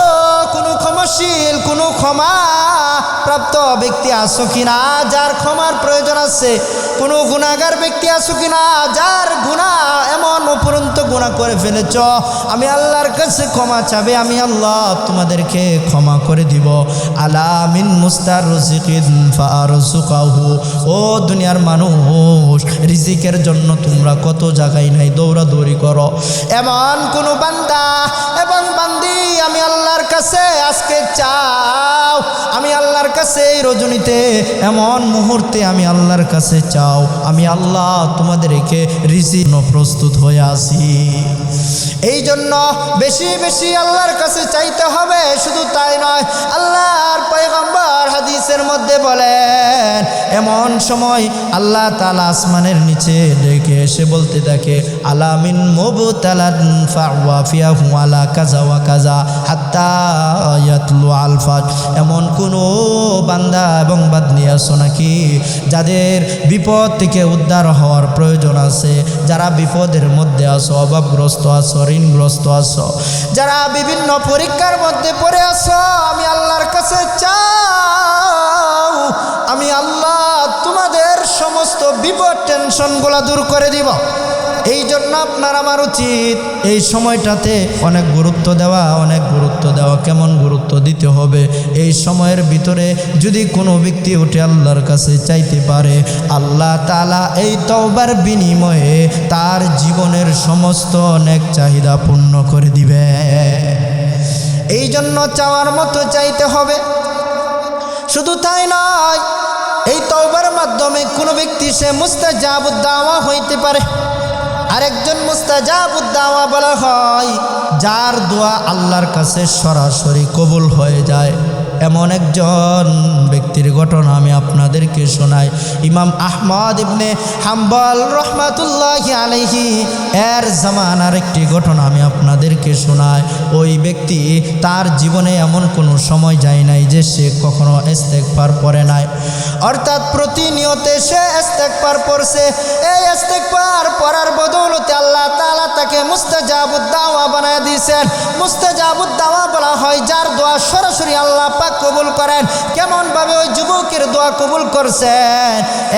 কোনো ক্ষমাশীল, কোনো ক্ষমা প্রাপ্ত ব্যক্তি আছো কিনা যার ক্ষমার প্রয়োজন আছে? কোনো গুনাহগার ব্যক্তি আছো কিনা যার গুনাহ এমন উপরন্ত গুনাহ করে ফেলেছ, আমি আল্লাহর কাছে ক্ষমা চাবে, আমি আল্লাহ তোমাদেরকে ক্ষমা করে দিব। আলা মিন মুস্তারজিকিন ফারজুকাহু। ও দুনিয়ার মানুষ, রিজিকের জন্য তোমরা কত জায়গায় নাই দৌড়াদৌড়ি করো। এমন কোন বান্দা এবং বান্দি আমি আল্লাহর কাছে আজকে চাও, আমি আল্লাহর কাছে এই রজনীতে এমন মুহূর্তে আমি আল্লাহর কাছে চাও, আমি আল্লাহ তোমাদেরকে রিজিক প্রস্তুত হয়ে আসি। এই জন্য বেশি বেশি আল্লাহর কাছে চাইতে হবে। শুধু তাই নয়, আল্লাহর পয়গম্বর হাদিসের মধ্যে বলেন, এমন সময় আল্লাহ তাআলা আসমানের নিচে ডেকে এসে বলতে থাকে, আলা মিন মুবতালান ফাওয়াফিয়াহু আলা কাযা ওয়া কাযা হাত্তা ইয়াতলু আল ফাজর। এমন কোনো বান্দা এবং বান্দী আছো নাকি যাদের বিপদ থেকে উদ্ধার হওয়ার প্রয়োজন আছে, যারা বিপদের মধ্যে আছো, অভাবগ্রস্ত আছো, ঋণগ্রস্ত আছো, যারা বিভিন্ন পরীক্ষার মধ্যে পড়ে আছো, আমি আল্লাহর কাছে চাও, আমি আল্লাহ তোমাদের সমস্ত বিপদ টেনশনগুলো দূর করে দিব। এই জন্য আপনার আমার উচিত এই সময়টাতে অনেক গুরুত্ব দেওয়া। কেমন গুরুত্ব দিতে হবে? এই সময়ের ভিতরে যদি কোনো ব্যক্তি উঠে আল্লাহর কাছে চাইতে পারে, আল্লাহ তাআলা এই তওবার বিনিময়ে তার জীবনের সমস্ত নেক চাহিদা পূর্ণ করে দিবে। এই জন্য চাওয়ার মতো চাইতে হবে। শুধু তাই নয়, এই তওবার মাধ্যমে কোনো ব্যক্তি সে মুস্তাজাবুদ দাওয়া হইতে পারে। আরেকজন মুস্তাজাবুদ দাওয়া বলা হয় যার দোয়া আল্লাহর কাছে সরাসরি কবুল হয়ে যায়। এমন একজন ব্যক্তির ঘটনা আমি আপনাদেরকে শোনাই। ইমাম আহমদ ইবনে হাম্বল রহমাতুল্লাহি আলাইহি এর জামানার একটি ঘটনা আমি আপনাদেরকে শোনাই। ওই ব্যক্তি তার জীবনে এমন কোনো সময় যায় নাই যে সে কখনো ইস্তেগফার পড়ে নাই, অর্থাৎ প্রতিনিয়ত সে ইস্তেগফার পড়ছে। এই ইস্তেগফার পড়ার বদৌলতে আল্লাহ তাআলা তাকে মুস্তাজাবুদ দাওয়া বানায় দিয়েছেন। মুস্তাজাবুদ দাওয়া বলা হয় যার দোয়া সরাসরি আল্লাহ পাক কবুল করেন। কেমনভাবে ওই যুবকের দোয়া কবুল করছেন?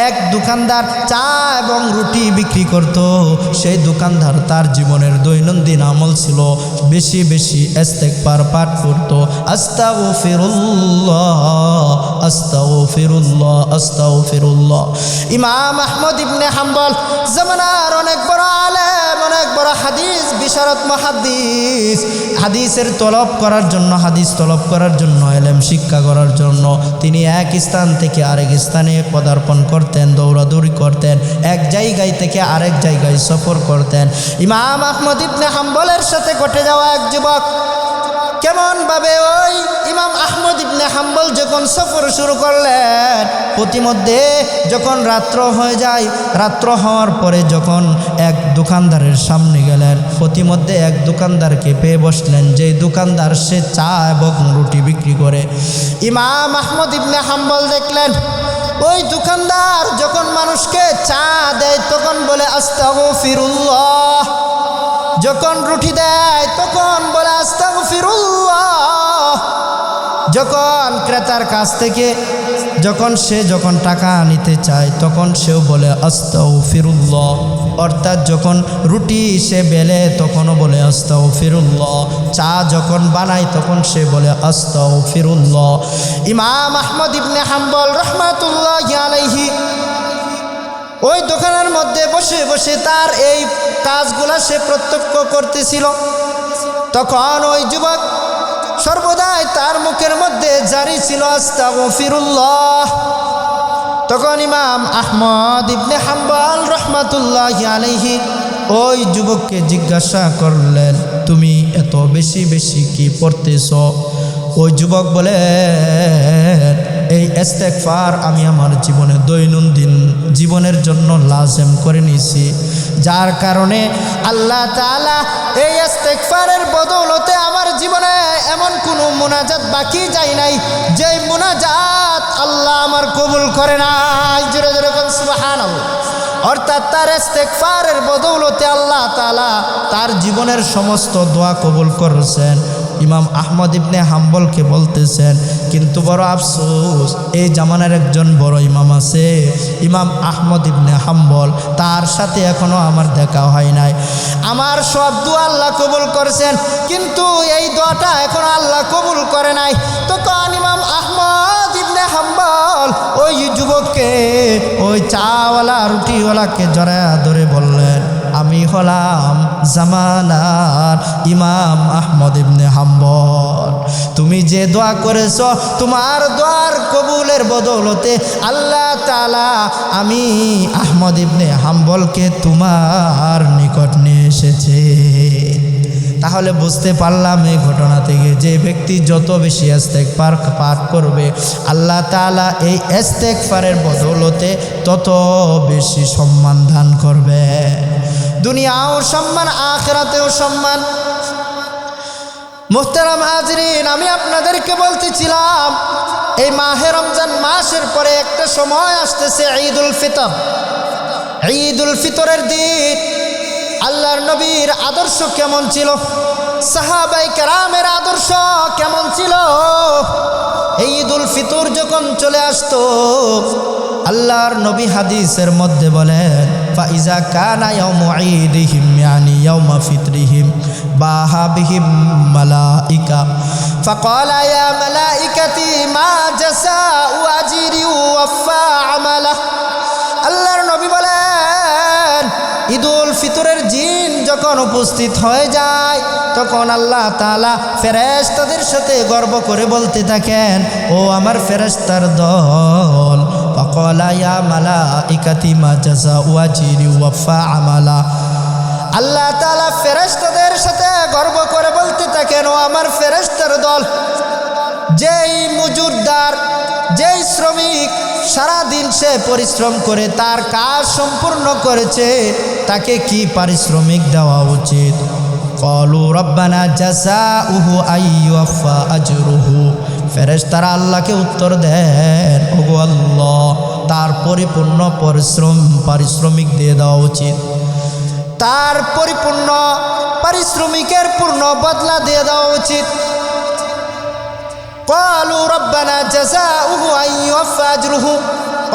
এক দোকানদার চা এবং রুটি বিক্রি করত। সেই দোকানদার তার জীবনের দৈনন্দিন আমল ছিল বেশি বেশি ইস্তেগফার পাঠ করত। আস্তাগফিরুল্লাহ আস্তাগফিরুল্লাহ আস্তাগফিরুল্লাহ। ইমাম আহমদ ইবনে হাম্বল জামানার অনেক বড় আলেম, অনেক বড় হাদিস বিশারদ মুহাদ্দিস। হাদিসের তলব করার জন্য, হাদিস তলব করার জন্য, ইলম শিক্ষা করার জন্য তিনি এক স্থান থেকে আরেক স্থানে পদার্পণ করতেন, দৌড়াদৌড়ি করতেন, এক জায়গায় থেকে আরেক জায়গায় সফর করতেন। ইমাম আহমদ ইবনে হাম্বলের সাথে ঘটে যাওয়া এক যুবক কেমনভাবে ওই ইমাম আহমদ ইবনে হাম্বল যখন সফর শুরু করলেন, প্রতিমধ্যে যখন রাত্র হয়ে যায়, রাত্র হওয়ার পরে যখন এক দোকানদারের সামনে গেলেন, প্রতিমধ্যে এক দোকানদারকে পেয়ে বসলেন, যেই দোকানদার সে চা এবং রুটি বিক্রি করে। ইমাম আহমদ ইবনে হাম্বল দেখলেন ওই দোকানদার যখন মানুষকে চা দেয় তখন বলে আস্তাগফিরুল্লাহ, যখন রুটি দেয় তখন বলে আস্তাগফিরুল্লাহ, যখন ক্রেতার কাছ থেকে যখন টাকা নিতে চায় তখন সেও বলে আস্তাগফিরুল্লাহ। অর্থাৎ যখন রুটি সে বেলে তখনও বলে আস্তাগফিরুল্লাহ, চা যখন বানায় তখন সে বলে আস্তাগফিরুল্লাহ। ইমাম আহমদ ইবনে হাম্বল রহমাতুল্লাহি আলাইহি ওই দোকানের মধ্যে বসে বসে তার এই কাজগুলা সে প্রত্যক্ষ করতেছিল। তখন ওই যুবক সর্বদাই তার মুখের মধ্যে জারি ছিল আস্তাগফিরুল্লাহ। তখন ইমাম আহমদ ইবনে হাম্বল রহমাতুল্লাহি আলাইহি ওই যুবককে জিজ্ঞাসা করলেন, তুমি এত বেশি বেশি কি পড়তেছ? ওই যুবক বলে, এই ইস্তেগফার আমি আমার জীবনে দৈনন্দিন জীবনের জন্য লাজেম করে নিয়েছি, যার কারণে আল্লাহ তাআলা এই ইস্তেগফারের বদৌলতে আমার জীবনে এমন কোনো মুনাজাত বাকি যায় নাই যে মুনাজাত আল্লাহ আমার কবুল করে নাই। জোরে জোরে কোন সুবহানাল্লাহ। অর্থাৎ তার ইস্তেগফারের বদৌলতে আল্লাহ তাআলা তার জীবনের সমস্ত দোয়া কবুল করেছেন। ইমাম আহমদ ইবনে হাম্বলকে বলতেছেন, কিন্তু বড় আফসোস, এই জামানার একজন বড় ইমাম আছে, ইমাম আহমদ ইবনে হাম্বল, তার সাথে এখনো আমার দেখা হয় নাই। আমার সব দোয়া আল্লাহ কবুল করেছেন, কিন্তু এই দোয়াটা এখনো আল্লাহ কবুল করে নাই। তখন ইমাম আহমদ ইবনে হাম্বল ওই যুবককে, ওই চাওয়ালা রুটিওয়ালাকে জড়ায়া ধরে বললেন, আমি হলাম জামানার ইমাম আহমদ ইবনে হাম্বল। তুমি যে দোয়া করেছ, তোমার দোয়ার কবুলের বদৌলতে আল্লাহ তাআলা আমি আহমদ ইবনে হাম্বলকে তোমার নিকট নিয়ে এসেছে। তাহলে বুঝতে পারলাম এই ঘটনা থেকে যে ব্যক্তি যত বেশি ইস্তেগফার পাঠ করবে, আল্লাহ তাআলা এই ইস্তেগফারের বদৌলতে তত বেশি সম্মান দান করবে। দুনিয়াও সম্মান, আখিরাতেও সম্মান। মুহতারাম হাজরিন, আমি আপনাদেরকে বলতেছিলাম এই মাহে রমজান মাসের পরে একটা সময় আসতেছে ঈদুল ফিতর। ঈদুল ফিতরের দিন আল্লাহর নবীর আদর্শ কেমন ছিল, সাহাবায়ে কেরামের আদর্শ কেমন ছিল। এই ঈদুল ফিতর যখন চলে আসতো, আল্লাহর নবী হাদিসের মধ্যে বলেন, ফাইজা কানা ইয়াউমু ঈদিহিম ইয়ানি ইয়াউমা ফিতরিহিম বাহা বিহিম মালাইকা ফাকালা ইয়া মালাইকাতি মা জাযাউ আজরি ওয়াফা আমালা। আল্লাহর নবী বলেন ঈদুল ফিতরের দিন যখন উপস্থিত হয়ে যায় তখন আল্লাহ তাআলা ফেরেশতাদের সাথে গর্ব করে বলতে থাকেন, ও আমার ফেরেশতার দল, ফাকালা ইয়া মালাইকাতি মা জাযাউ আজরি ওয়াফা আমালা। আল্লাহ তাআলা ফেরেশতাদের সাথে গর্ব করে বলতে থাকেন, ও আমার ফেরেশতার দল, যেই মজুরদার, যেই শ্রমিক সারাদিন সে পরিশ্রম করে তার কাজ সম্পূর্ণ করেছে তাকে কি পারিশ্রমিক দেওয়া উচিত? ক্বালু রব্বানা জাযাউহু আইয়ুফা আজরুহু। ফেরেশতারা আল্লাহকে উত্তর দেন, ওগো আল্লাহ, তার পরিপূর্ণ পারিশ্রমিক দিয়ে দেওয়া উচিত, তার পরিপূর্ণ পারিশ্রমিকের পূর্ণ বদলা দিয়ে দেওয়া উচিত। قالوا ربنا جزاؤه أن يوفى أجره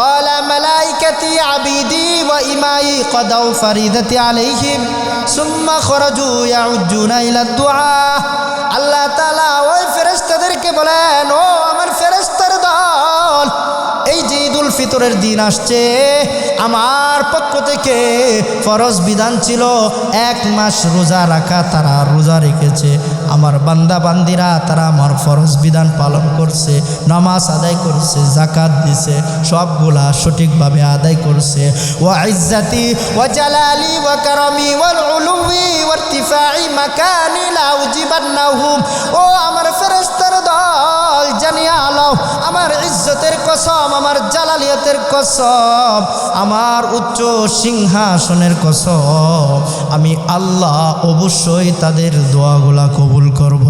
قال ملائكتي عبيدي وإمائي قضوا فريضتي عليهم ثم خرجوا يعجون إلى الدعاء। আল্লাহ তাআলা ওই ফেরেশতাদেরকে বলেন, ও আমার ফেরেশতার দল, এই যে ঈদুল ফিতরের দিন আসছে, আমার পক্ষ থেকে ফরজ বিধান ছিল 1 মাস রোজা রাখা, তারা রোজা রেখেছে। আমার বান্দা বান্দিরা তারা আমার ফরজ বিধান পালন করছে, নামাজ আদায় করছে, যাকাত দিছে, সবগুলা সঠিকভাবে আদায় করছে। ওয়া ইজ্জাতি ওয়া জালালি ওয়া কারামি ওয়াল উলুবি ওয়া ইরতিফাই মাকানি লা উজিবান্নাহুম। ও আমার ফেরেশতার দল, জানিয়া আলাও, আমার ইজ্জতের কসম, আমার জালালিয়াতের কসম, আমার উচ্চ সিংহাসনের কসম, আমি আল্লাহ অবশ্যই তাদের দোয়াগুলা কবুল করব।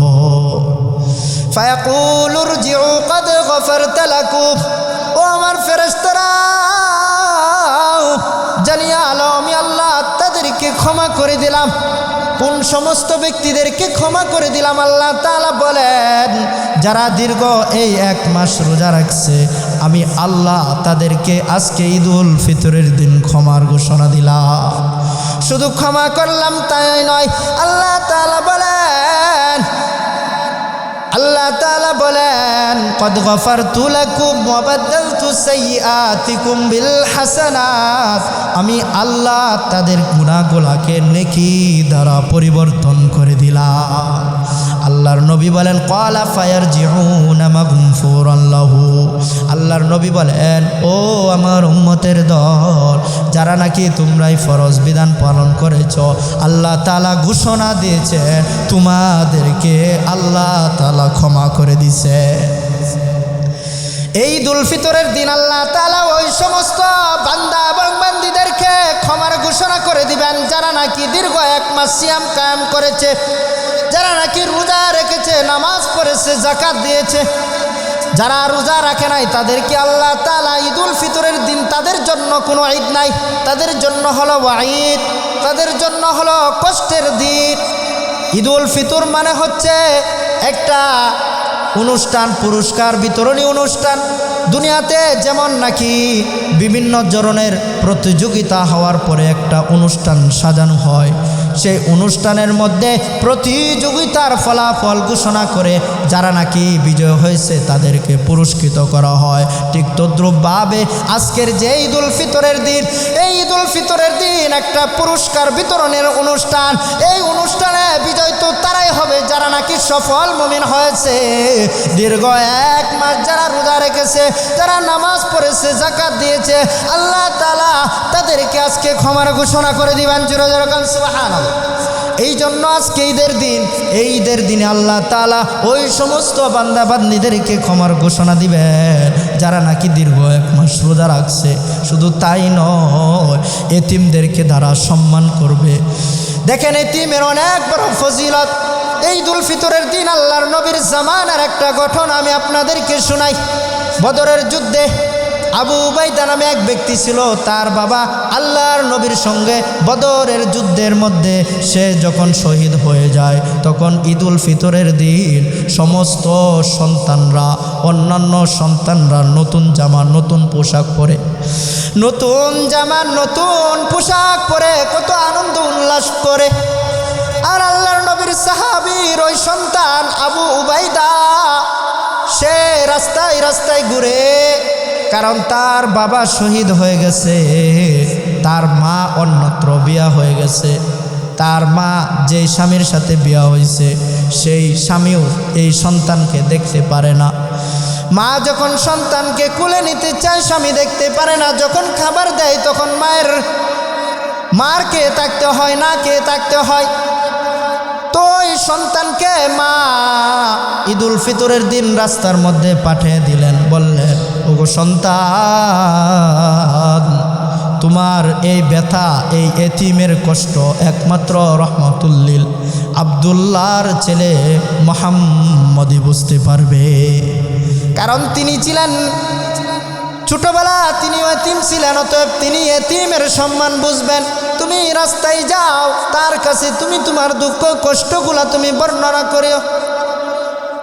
ফায়াকুলু রজিউ ক্বাদ গফারতু লাকুম। ও আমার ফেরেশতারা, জানিয়া আলো, আমি আল্লাহ তাদেরকে ক্ষমা করে দিলাম। কোন সমস্ত ব্যক্তিদেরকে ক্ষমা করে দিলাম? আল্লাহ তাআলা বলেন, যারা দীর্ঘ এই 1 মাস রোজা রাখছে, আমি আল্লাহ তাদেরকে আজকে ঈদুল ফিতরের দিন ক্ষমার ঘোষণা দিলাম। শুধু ক্ষমা করলাম তাই নয়, আল্লাহ তাআলা বলেন কদ গফারতু লাকুম ওয়া বাদদালতু সাইয়্যাতিকুম বিল হাসানাত। আমি আল্লাহ তাদের গুনাহগুলোকে নেকি দ্বারা পরিবর্তন করে দিলাম। আল্লাহর নবী বলেন ক্বালা ফায়ারজিউনা মাগফুরান লাহু। আল্লাহর নবী বলেন, ও আমার উম্মতের দল, যারা নাকি তোমরাই ফরজ বিধান পালন করেছ, আল্লাহ তাআলা ঘোষণা দিয়েছেন তোমাদেরকে আল্লাহ তাআলা ক্ষমা করে দিছে। এই ঈদুল ফিতরের দিন আল্লাহ তাআলা ওই সমস্ত বান্দা এবং বান্দীদেরকে ক্ষমার ঘোষণা করে দিবেন যারা নাকি দীর্ঘ 1 মাস সিয়াম কায়েম করেছে, যারা নাকি রোজা রেখেছে, নামাজ পড়েছে, যাকাত দিয়েছে। যারা রোজা রাখে নাই তাদেরকে আল্লাহ তাআলা ঈদুল ফিতরের দিন তাদের জন্য কোনো ঈদ নাই, তাদের জন্য হলো ওয়াঈদ, তাদের জন্য হলো কষ্টের দিন। ঈদুল ফিতর মানে হচ্ছে একটা অনুষ্ঠান, পুরস্কার বিতরণী অনুষ্ঠান। দুনিয়াতে যেমন নাকি বিভিন্ন ধরনের প্রতিযোগিতা হওয়ার পরে একটা অনুষ্ঠান সাজানো হয়, সেই অনুষ্ঠানের মধ্যে প্রতিযোগিতার ফলাফল ঘোষণা করে যারা নাকি বিজয় হয়েছে তাদেরকে পুরস্কৃত করা হয়। ঠিক তদ্রূপভাবে আজকের যে ঈদুল ফিতরের দিন, এই ঈদুল ফিতরের দিন একটা পুরস্কার বিতরণের অনুষ্ঠান। এই অনুষ্ঠানে বিজয় তো তারাই হবে যারা নাকি সফল মুমিন হয়েছে, দীর্ঘ 1 মাস যারা রোজা রেখেছে, যারা নামাজ পড়েছে, যাকাত দিয়েছে। আল্লাহ তাআলা তাদেরকে আজকে ক্ষমার ঘোষণা করে দিবেন। জোরে জোরে কান সুবহানাল্লাহ। এই জন্য আজকে ঈদের দিন, এই ঈদের দিনে আল্লাহ তাআলা ওই সমস্ত বান্দা বান্দীদেরকে ক্ষমার ঘোষণা দিবেন যারা নাকি দীর্ঘ 1 মাস রোজা রাখছে। শুধু তাই নয়, এতিমদেরকে দ্বারা সম্মান করবে। দেখেন, এতিমের অনেক বড় ফজিলত। এই ঈদুল ফিতরের দিন আল্লাহর নবীর জামানার একটা ঘটনা আমি আপনাদেরকে শোনাই। বদরের যুদ্ধে আবু উবাইদা নামে এক ব্যক্তি ছিল, তার বাবা আল্লাহর নবীর সঙ্গে বদরের যুদ্ধের মধ্যে সে যখন শহীদ হয়ে যায়, তখন ঈদুল ফিতরের দিন সমস্ত সন্তানরা, অন্যান্য সন্তানরা নতুন জামা নতুন পোশাক পরে, নতুন জামা নতুন পোশাক পরে কত আনন্দ উল্লাস করে। আর আল্লাহর নবীর সাহাবীর ওই সন্তান আবু উবাইদা সে রাস্তায় রাস্তায় ঘুরে, কারণ তার বাবা শহীদ হয়ে গেছে, তার মা অন্যত্র বিয়া হয়ে গেছে, তার মা যে স্বামীর সাথে বিয়া হয়েছে সেই স্বামীও এই সন্তানকে দেখতে পারে না। মা যখন সন্তানকে কুলে নিতে চায় স্বামী দেখতে পারে না, যখন খাবার দেয় তখন মার কে থাকতে হয়, না কে থাকতে হয়। তো এই সন্তানকে মা ঈদুল ফিতরের দিন রাস্তার মধ্যে পাঠিয়ে দিলেন, বললেন ওগো সন্তান, তোমার এই ব্যথা, এই এতিমের কষ্ট একমাত্র রহমাতুল্লিল আব্দুল্লাহর ছেলে মুহাম্মদই বুঝতে পারবে। কারণ তিনি ছিলেন ছোটবেলা, তিনি এতিম ছিলেন, অতএব তিনি এতিমের সম্মান বুঝবেন। তুমি রাস্তায় যাও, তার কাছে তুমি তোমার দুঃখ কষ্টগুলা তুমি বর্ণনা করিও।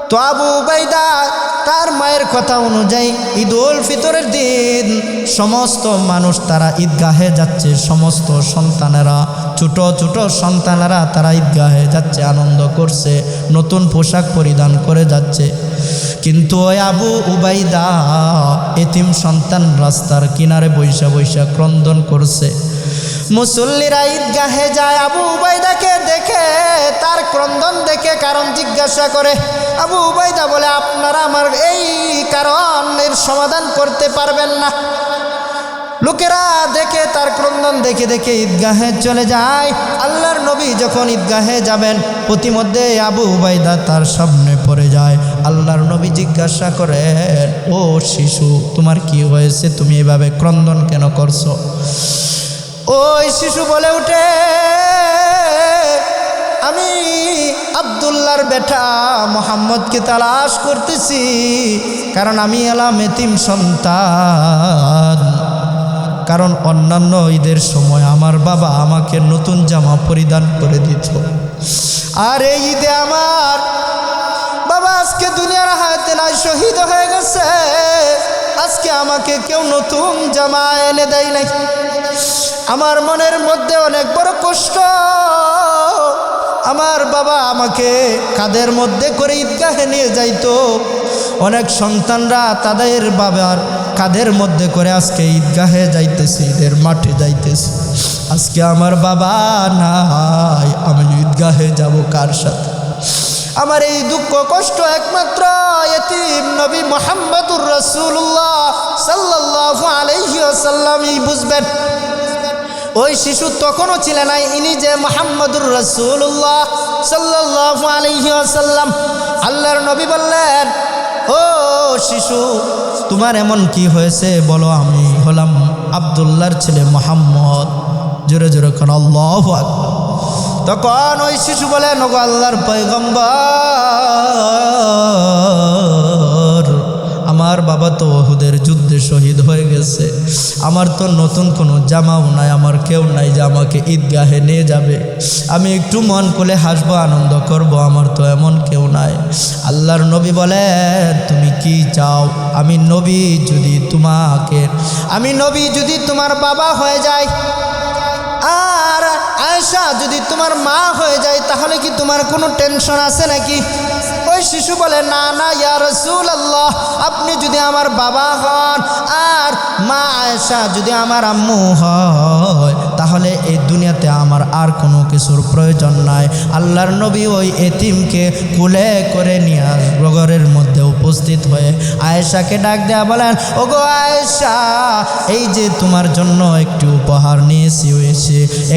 তো আবু উবাইদা তার মায়ের কথা অনুযায়ী ঈদুল ফিতরের দিন সমস্ত মানুষ তারা ঈদগাহে যাচ্ছে, সমস্ত সন্তানেরা, ছোট ছোট সন্তানেরা তারা ঈদগাহে যাচ্ছে, আনন্দ করছে, নতুন পোশাক পরিধান করে যাচ্ছে। কিন্তু ওই আবু উবাইদা এতিম সন্তান রাস্তার কিনারে বৈশা বৈশা ক্রন্দন করছে। মুসল্লিরা ঈদগাহে যায়, আবু উবাইদাকে দেখে, তার ক্রন্দন দেখে কারণ জিজ্ঞাসা করে। আবু উবাইদা বলে, আপনারা আমার এই কারণের সমাধান করতে পারবেন না। লোকেরা দেখে, তার ক্রন্দন দেখে দেখে ঈদগাহে চলে যায়। আল্লাহর নবী যখন ঈদগাহে যাবেন, প্রতিমধ্যে আবু উবাইদা তার সামনে পড়ে যায়। আল্লাহর নবী জিজ্ঞাসা করেন, ও শিশু, তোমার কি হয়েছে? তুমি এভাবে ক্রন্দন কেন করছো? ওই শিশু বলে উঠে, আমি আব্দুল্লাহর বেটা মুহাম্মদকে তালাশ করতেছি, কারণ আমি এলাম এতিম সন্তান। কারণ অন্যান্য ঈদের সময় আমার বাবা আমাকে নতুন জামা পরিধান করে দিত, আর এই ঈদে আমার বাবা আজকে দুনিয়ার হায়াতে নাই, শহীদ হয়ে গেছে। আজকে আমাকে কেউ নতুন জামা এনে দেয় নাই। আমার মনের মধ্যে অনেক বড় কষ্ট। আমার বাবা আমাকে কাঁধের মধ্যে করে ঈদগাহে নিয়ে যাইতো। অনেক সন্তানরা তাদের বাবার কাঁধের মধ্যে করে আজকে ঈদগাহে যাইতেছে, ঈদের মাঠে যাইতেছে। আজকে আমার বাবা নাই, আমি ঈদগাহে যাব কার সাথে? আমার এই দুঃখ কষ্ট একমাত্র এতিম নবী মুহাম্মদুর রাসূলুল্লাহ সাল্লাল্লাহু আলাইহি ওয়াসাল্লামই বুঝবেন। ওই শিশু তখনও ছিলেন না, ইনি যে মুহাম্মদুর রাসূলুল্লাহ সাল্লাল্লাহু আলাইহি ওয়াসাল্লাম। আল্লাহর নবী বললেন, ও শিশু, তোমার এমন কি হয়েছে বলো? আমি হলাম আব্দুল্লাহর ছেলে মুহাম্মদ। জোরে জোরে কোন আল্লাহু আকবার। তখন ওই শিশু বলে, নগো আল্লাহর পয়গম্বর, আমার বাবা তো উহুদের যুদ্ধে শহীদ হয়ে গেছে, আমার তো নতুন কোনো জামাও নাই, আমার কেউ নাই যে আমাকে ঈদগাহে নিয়ে যাবে, আমি একটু মন খুলে হাসবো, আনন্দ করব, আমার তো এমন কেউ নাই। আল্লাহর নবী বলেন, তুমি কি চাও? আমি নবী যদি তোমার বাবা হয়ে যায়, আর আয়েশা যদি তোমার মা হয়ে যায়, তাহলে কি তোমার কোনো টেনশন আছে নাকি? ওই শিশু বলে, না না ইয়া রাসূলুল্লাহ, আপনি যদি আমার বাবা হন আর মা আয়েশা যদি আমার আম্মু হয়, তাহলে এই দুনিয়াতে আমার আর কোনো কিছুর প্রয়োজন নাই। আল্লাহর নবী ওই এতিমকে কুলে করে নিয়ে ঘরের মধ্যে উপস্থিত হয়ে আয়েশাকে ডাক দেয়া বলেন, ওগো আয়েশা, এই যে তোমার জন্য একটি উপহার নিয়েছি,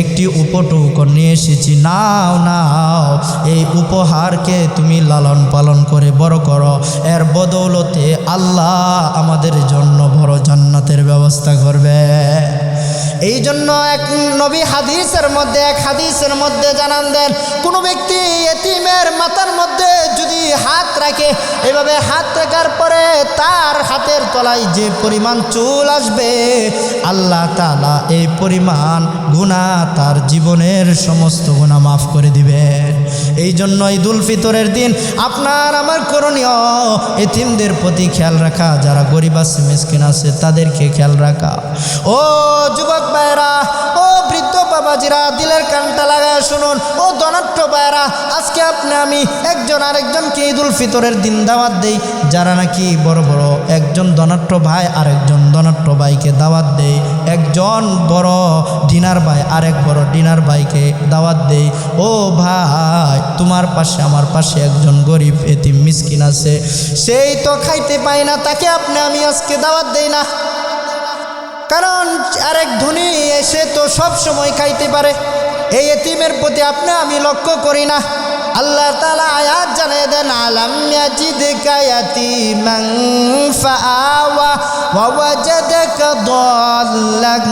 একটি উপটৌকন নিয়ে এসেছি, নাও নাও, এই উপহারকে তুমি লালন পালন করে বড় করো, এর বদৌলতে আল্লাহ আমাদের জন্য বড় জান্নাতের ব্যবস্থা করবে। এই জন্য এক হাদিসের মধ্যে জানান দেন, কোনো ব্যক্তি এতিমের মাথার মধ্যে যদি হাত রাখে, এভাবে হাত রাখার পরে তার হাতের তলায় যে পরিমাণ চুল আসবে আল্লাহ তাআলা এই পরিমাণ গুনাহ তার জীবনের সমস্ত গুনাহ মাফ করে দিবেন। এই জন্য ঈদুল ফিতরের দিন আপনার আমার করণীয় এতিমদের প্রতি খেয়াল রাখা, যারা গরিব আছে মিসকিন আছে তাদেরকে খেয়াল রাখা। ও যুবক ভাইরা, ও বৃদ্ধ বাবাজিরা, দিলের কানটা লাগায় শুনুন। ও ধনাঢ্য ভাইরা, আজকে আপনি আমি একজন আরেকজনকে ঈদুল ফিতরের দিন দাওয়াত দেই। যারা নাকি বড় বড়, একজন ধনাঢ্য ভাই আরেকজন ধনাঢ্য ভাইকে দাওয়াত দেই, একজন বড় ডিনার ভাই আরেক বড় ডিনার ভাইকে দাওয়াত দেই। ও ভাই, তোমার পাশে আমার পাশে একজন গরিব এতিম মিসকিন আছে, সেই তো খাইতে পায় না, তাকে আপনি আমি আজকে দাওয়াত দেই না। কারণ আরেক ধনী এসে তো সব সময় খাইতে পারে, এই এতিমের প্রতি আপনি আমি লক্ষ্য করি না। আল্লাহ তাআলা আয়াত জানিয়ে দেন, আলাম ইয়াজিদকা ইয়াতীমান ফাআওয়া ওয়া ওয়াজাদাকা দাল্লান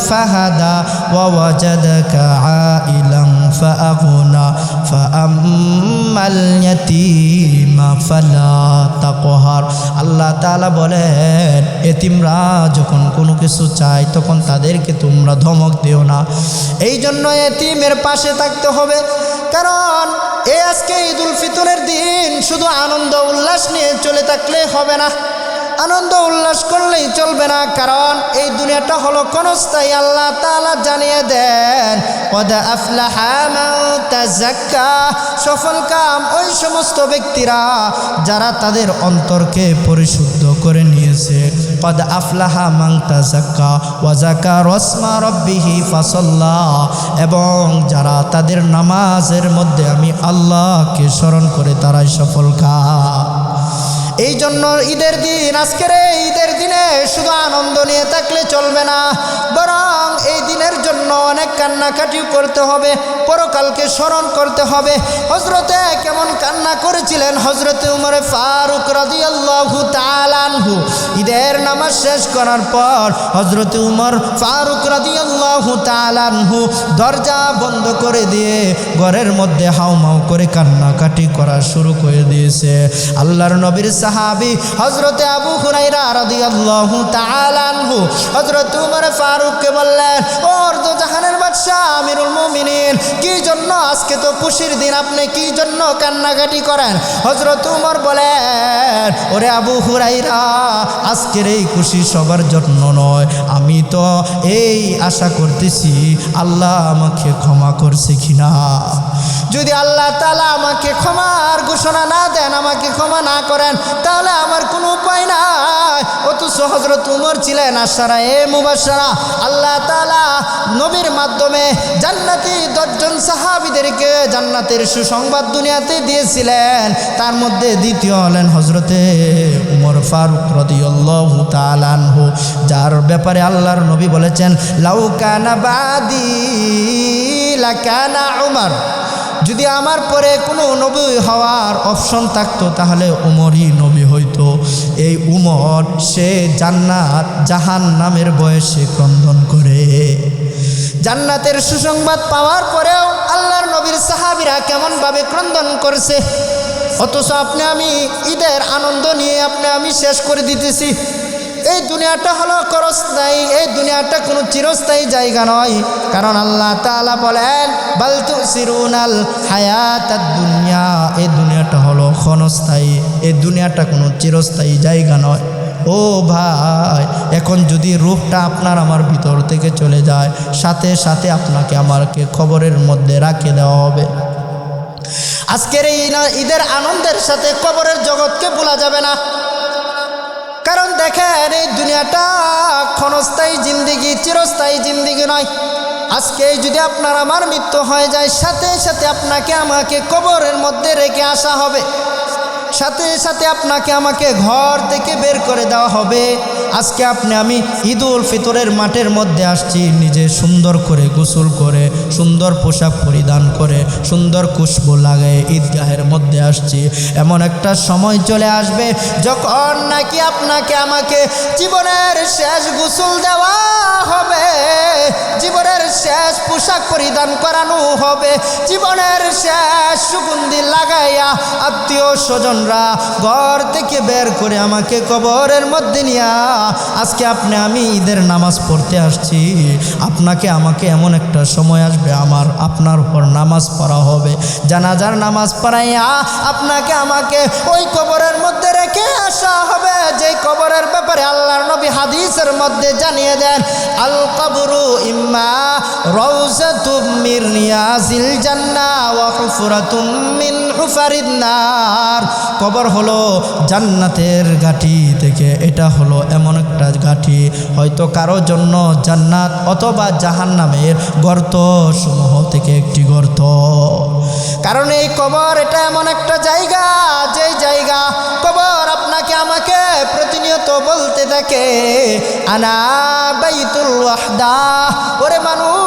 ফাহাদা ওয়া ওয়াজাদাকা আইলান ফাআগনা ফাআম্মাল ইয়াতীমা ফালা তাকহার। আল্লাহ তাআলা বলেন, এতিমরা যখন কোনো কিছু চায় তখন তাদেরকে তোমরা ধমক দিও না। এই জন্য এতিমের পাশে থাকতে হবে। কারণ এই আজকে ঈদুল ফিতরের দিন শুধু আনন্দ উল্লাস নিয়ে চলে থাকলে হবে না, আনন্দ উল্লাস করলেই চলবে না। কারণ এই দুনিয়াটা হলো ক্ষণস্থায়ী। আল্লাহ তাআলা জানিয়ে দেন, কদ আফলাহা মান তাযাক্কা, সফল কাম ওই সমস্ত ব্যক্তিরা যারা তাদের অন্তরকে পরিশুদ্ধ করে নিয়েছে। কদ আফলাহা মান তাযাক্কা ওয়া যাকারা ইসমা রাব্বিহি ফাসাল্লা, এবং যারা তাদের নামাজের মধ্যে আমি আল্লাহকে স্মরণ করে তারাই সফল কাম। এই জন্য ঈদের দিন, আজকের এই ঈদের দিনে শুধু আনন্দ নিয়ে থাকলে চলবে না, বরং এই দিনের জন্য অনেক কান্নাকাটিও করতে হবে, পরকালকে স্মরণ করতে হবে। হযরতে কেমন কান্না করেছিলেন হযরতে উমর ফারুক রাদিয়াল্লাহু তাআলা আনহু। ঈদের নামাজ শেষ করার পর হযরতে উমর ফারুক রাদিয়াল্লাহু তাআলা আনহু দরজা বন্ধ করে দিয়ে ঘরের মধ্যে হাউমাউ করে কান্নাকাটি করা শুরু করে দিয়েছে। আল্লাহর নবীর সাহাবী হযরতে আবু হুরায়রা রাদিয়াল্লাহু তাআলা আনহু হযরত উমর ফারুককে বললেন, ও জাহানের বাদশা আমিরুল মুমিনিন, কি জন্য আজকে তো খুশির দিন, আপনি কি জন্য কান্নাকাটি করেন? হযরত উমর বলেন, ওরে আবু হুরায়রা, আজকের এই খুশি সবার জন্য নয়, আমি তো এই আশা করতেছি আল্লাহ আমাকে ক্ষমা করছে কিনা। যদি আল্লাহ তাআলা আমাকে ক্ষমার ঘোষণা না দেন, আমাকে ক্ষমা না করেন, তাহলে আমার কোনো উপায় নাই। অথচ হযরত উমর ছিলেন আশারায়ে মুবাশশারা। আল্লাহ তাআলা নবীর মাধ্যমে জান্নাতি 10 জন সাহাবীদেরকে জান্নাতের সুসংবাদ দুনিয়াতে দিয়েছিলেন। তার মধ্যে দ্বিতীয় হলেন হযরতে উমর ফারুক রাদিয়াল্লাহু তাআলা আনহু, যার ব্যাপারে আল্লাহর নবী বলেছেন, লাউ কানা বাদি লাকানা উমর, যদি আমার পরে কোনো নবী হওয়ার অপশন থাকতো তাহলে উমরই নবী হইতো। এই উমর, সে জান্নাত জাহান্নামের বয়সে ক্রন্দন করে। জান্নাতের সুসংবাদ পাওয়ার পরেও আল্লাহর নবীর সাহাবীরা কেমনভাবে ক্রন্দন করছে, অথচ আপনি আমি ঈদের আনন্দ নিয়ে আপনি আমি শেষ করে দিতেছি। এই দুনিয়াটা হলো ক্ষণস্থায়ী, এই দুনিয়াটা কোনো চিরস্থায়ী জায়গা নয়। কারণ আল্লাহ তাআলা বলেন, বাল তুসিরুনাল হায়াতাদ দুনিয়া, এই দুনিয়াটা হলো ক্ষণস্থায়ী, এই দুনিয়াটা কোনো চিরস্থায়ী জায়গা নয়। ও ভাই, এখন যদি রূহটা আপনার আমার ভিতর থেকে চলে যায়, সাথে সাথে আপনাকে আমাকে কবরের মধ্যে রাখে দেওয়া হবে। আজকের এই ঈদের আনন্দের সাথে কবরের জগৎকে ভোলা যাবে না। কারণ দেখেন, এই দুনিয়াটা ক্ষণস্থায়ী জিন্দিগি, চিরস্থায়ী জিন্দিগি নয়। আজকে যদি আপনার আমার মৃত্যু হয়ে যায়, সাথে সাথে আপনাকে আমাকে কবরের মধ্যে রেখে আসা হবে, সাথে সাথে আপনাকে আমাকে ঘর থেকে বের করে দেওয়া হবে। আজকে আপনি আমি ঈদুল ফিতরের মাঠের মধ্যে আসছি, নিজে সুন্দর করে গোসল করে, সুন্দর পোশাক পরিধান করে, সুন্দর খুশবু লাগায় ঈদগাহের মধ্যে আসছি। এমন একটা সময় চলে আসবে যখন নাকি আপনাকে আমাকে জীবনের শেষ গোসল দেওয়া হবে, জীবনের শেষ পোশাক পরিধান করানো হবে, জীবনের শেষ সুগন্ধি লাগাইয়া আত্মীয় স্বজনরা ঘর থেকে বের করে আমাকে কবরের মধ্যে নিয়া আজকে আমি ঈদের নামাজ পড়তে আসছি, আপনাকে আমাকে এমন একটা সময় আসবে আপনার উপর নামাজ পড়া হবে, জানাজার নামাজ পড়াইয়া আপনাকে আমাকে ওই কবরের মধ্যে রেখে আসা হবে, যে কবরের ব্যাপারে আল্লাহর নবী হাদিসের মধ্যে জানিয়ে দেন, আল কবরু ইম্মা রাউযাতুম মির রিয়াজিল জান্নাহ ওয়া হুফরাতুম মিন হুফারিন নার। কবর হলো জান্নাতের ঘাটি থেকে, এটা হলো এমন একটা ঘাটি, হয়তো কারো জন্য জান্নাত অথবা জাহান্নামের গর্ত সমূহ থেকে একটি গর্ত। কারণ এই কবর এটা এমন একটা জায়গা, যেই জায়গা কবর আপনাকে আমাকে প্রতিনিয়ত বলতে থাকে, আনা বাইতুল ওয়াহদা। ওরে মানুষ,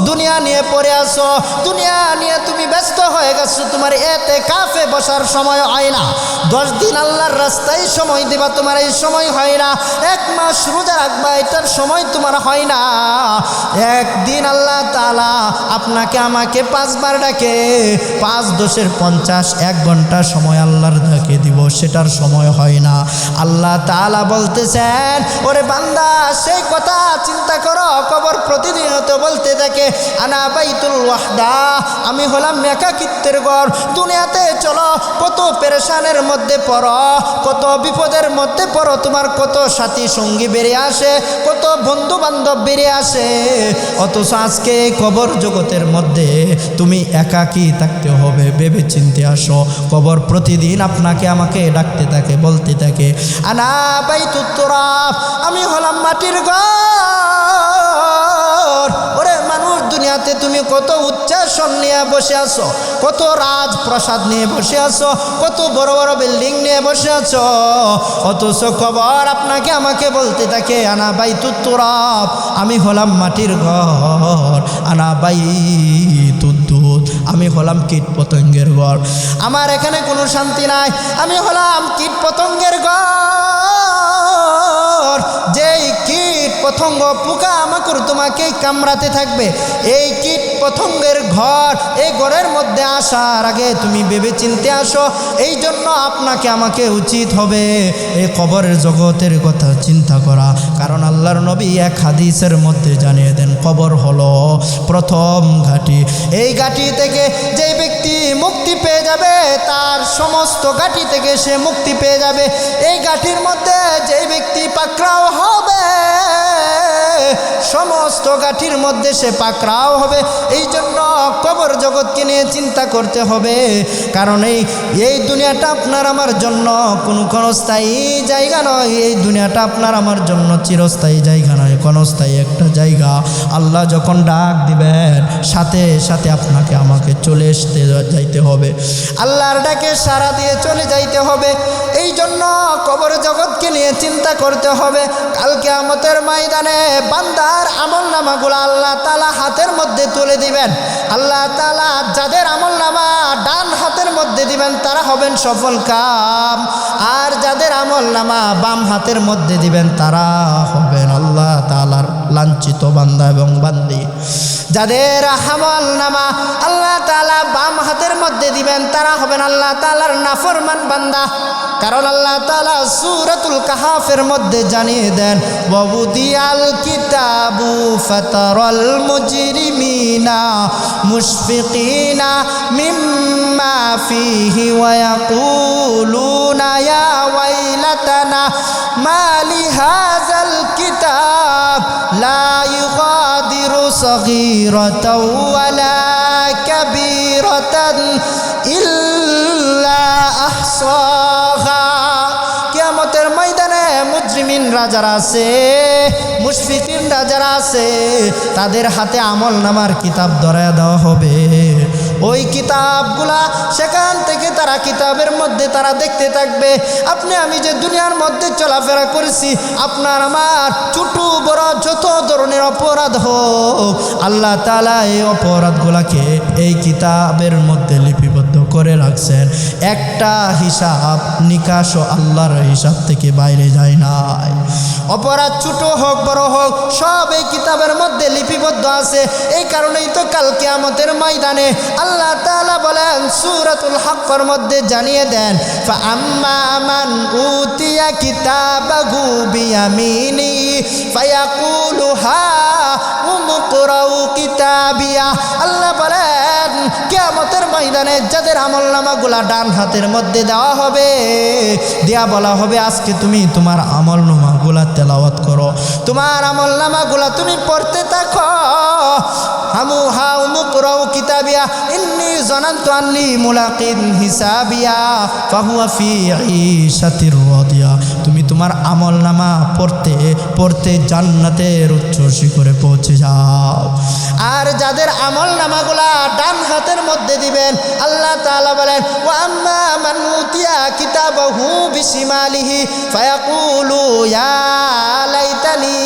দুনিয়া নিয়ে পড়ে আসো, দুনিয়া নিয়ে তুমি ব্যস্ত হয়ে গেছো, তোমার এতে কাফে বসার সময় হয় না, 10 দিন আল্লাহর রাস্তায় সময় দিবা, তোমার এই সময় হয় না, 1 মাস রোজা রাখবা, এটার সময় তোমার হয় না। একদিন আল্লাহ তাআলা আপনাকে আমাকে 5 বার ডাকে, 5 দশের 50, 1 ঘন্টা সময় আল্লাহর ডাকে দিব, সেটার সময় হয় না। আল্লাহ তাআলা বলতেছেন, ওরে বান্দা সেই কথা চিন্তা করো, কবর প্রতিনিয়ত বলতে থাকে, আনা বাইতুল ওয়াহদা, আমি হলাম একাকিত্বের ঘর। দুনিয়াতে চলো, কত পেরেশানের মধ্যে পড়ো, কত বিপদের মধ্যে পড়ো, তোমার কত সাথী সঙ্গী বেরিয়ে আসে, কত বন্ধু বান্ধব বেরিয়ে আসে, অথচ আজকে কবর জগতের মধ্যে তুমি একাকী থাকতে হবে। ভেবে চিনতে আসো, কবর প্রতিদিন আপনাকে আমাকে ডাকতে থাকে, বলতে থাকে, আনা বাইতুত তুরাব, আমি হলাম মাটির ঘর। ওরে মানুষ, দুনিয়াতে তুমি কত উচ্চাসন নিয়ে বসে আছো, কত রাজপ্রাসাদ নিয়ে বসে আছো, কত বড় বড় বিল্ডিং নিয়ে বসে আছো, অথচ কবর আপনাকে আমাকে বলতে থাকে, আনা বাইতুত তুরাব, আমি হলাম মাটির ঘর, আনা বাইতুদ দুদ, আমি হলাম কীট পতঙ্গের ঘর। আমার এখানে কোনো শান্তি নাই, আমি হলাম কীট পতঙ্গের ঘর। যেই কীট পতঙ্গ পোকা আমাকে তোমাকে কামড়াতে থাকবে, এই কীট পতঙ্গের ঘর, এই ঘরের মধ্যে আসার আগে তুমি ভেবে চিনতে আসো। এই জন্য আপনাকে আমাকে উচিত হবে এই কবরের জগতের কথা চিন্তা করা। কারণ আল্লাহর নবী এক হাদিসের মধ্যে জানিয়ে দেন, কবর হলো প্রথম ঘাঁটি। এই ঘাঁটি থেকে যে ব্যক্তি মুক্তি পেয়ে যাবে, তার সমস্ত ঘাঁটি থেকে সে মুক্তি পেয়ে যাবে। এই ঘাঁটির মধ্যে যে ব্যক্তি পাকড়াও হবে, সমস্ত ঘাঁটির মধ্যে সে পাকড়াও হবে। এই জন্য কবর জগৎকে নিয়ে চিন্তা করতে হবে। কারণ এই দুনিয়াটা আপনার আমার জন্য কোনো স্থায়ী জায়গা নয়, এই দুনিয়াটা আপনার আমার জন্য চিরস্থায়ী জায়গা নয়, ক্ষণস্থায়ী একটা জায়গা। আল্লাহ যখন ডাক দিবেন, সাথে সাথে আপনাকে আমাকে চলে আসতে যাইতে হবে, আল্লাহর ডাকে সাড়া দিয়ে চলে যাইতে হবে। এই জন্য কবর জগৎকে নিয়ে চিন্তা করতে হবে। কাল কিয়ামতের ময়দানে বান্দার আমলনামাগুলো আল্লাহ তাআলা হাতের মধ্যে তুলে দিবেন। আল্লাহ তাআলা যাদের আমলনামা ডান হাতের মধ্যে দিবেন, তারা হবেন সফল কাম, আর যাদের আমলনামা বাম হাতের মধ্যে দিবেন, তারা হবেন আল্লাহ তাআলার লাঞ্ছিত বান্দা এবং বান্দি। যাদের আমলনামা আল্লাহ তাআলা বাম হাতের মধ্যে দিবেন, তারা হবেন আল্লাহ তাআলার নাফরমান বান্দা। কারণ আল্লাহ তাআলা সূরাতুল কাহাফের মধ্যে জানিয়ে দেন, ওয়াউদিয়াল কিতাবু ফাতারাল মুজরিমিনা মুশফিকিনা মিম্মা ফিহি ওয়া ইয়াকুলুনা ইয়া ওয়াইলাতানা মা লিহাযাল কিতাব লা ইউগাদিরু সগীরাতাও ওয়ালা কাবীরাতান ইল্লা আহসাহা। কিয়ামতের ময়দানে মুজরিমিনরা যারা আছে, মুশফিকিনরা যারা আছে, তাদের হাতে আমলনামার কিতাব ধরায় দেওয়া হবে। ওই কিতাবগুলা সেখান থেকে তারা কিতাবের মধ্যে তারা দেখতে থাকবে, আপনি আমি যে দুনিয়ার মধ্যে চলাফেরা করেছি, আপনার আমার ছোট বড় যত ধরনের অপরাধ হোক, আল্লাহ তাআলা এই অপরাধগুলাকে এই কিতাবের মধ্যে লিপিবদ্ধ করে রাখছেন। একটা হিসাব নিকাশও আল্লাহর হিসাব থেকে বাইরে যায় না। অপরাধ ছোট হোক বড় হোক সব এই কিতাবের মধ্যে লিপিবদ্ধ আছে। এই কারণেই তো কাল কিয়ামতের ময়দানে আল্লাহ তাআলা বলেন সূরাতুল হাক্কের মধ্যে জানিয়ে দেন, ফাআম্মা মান উতিয়া কিতাবাহু বিয়ামিনি ফায়াকুলু হা উমকরাউ কিতাবিয়া। আল্লাহ বলেন কিয়ামতের ময়দানে যাদের আমলনামাগুলা ডান হাতের মধ্যে দেওয়া হবে, দেয়া বলা হবে আজকে তুমি তোমার আমলনামাগুলা তেলাওয়াত করো, তোমার আমলনামাগুলা তুমি পড়তে থাকো। হামু হা উমকরাউ কিতাবিয়া ইন্নী জানান্তু আন্নী মুলাকিন হিসাবিয়া ফাহুয়া ফি ঈশাতির রাদিয়া। তুমি তোমার আমলনামা পড়তে পড়তে জান্নাতের উচ্চ শিখরে পৌঁছে যাও। আর যাদের আমলনামাগুলা ডান হাতের মধ্যে দিবেন আল্লাহ তাআলা বলেন ওয়া আম্মা মান উতিয়া কিতাবাহু বিশিমালিহি ফায়াকুলু ইয়া লাইতানি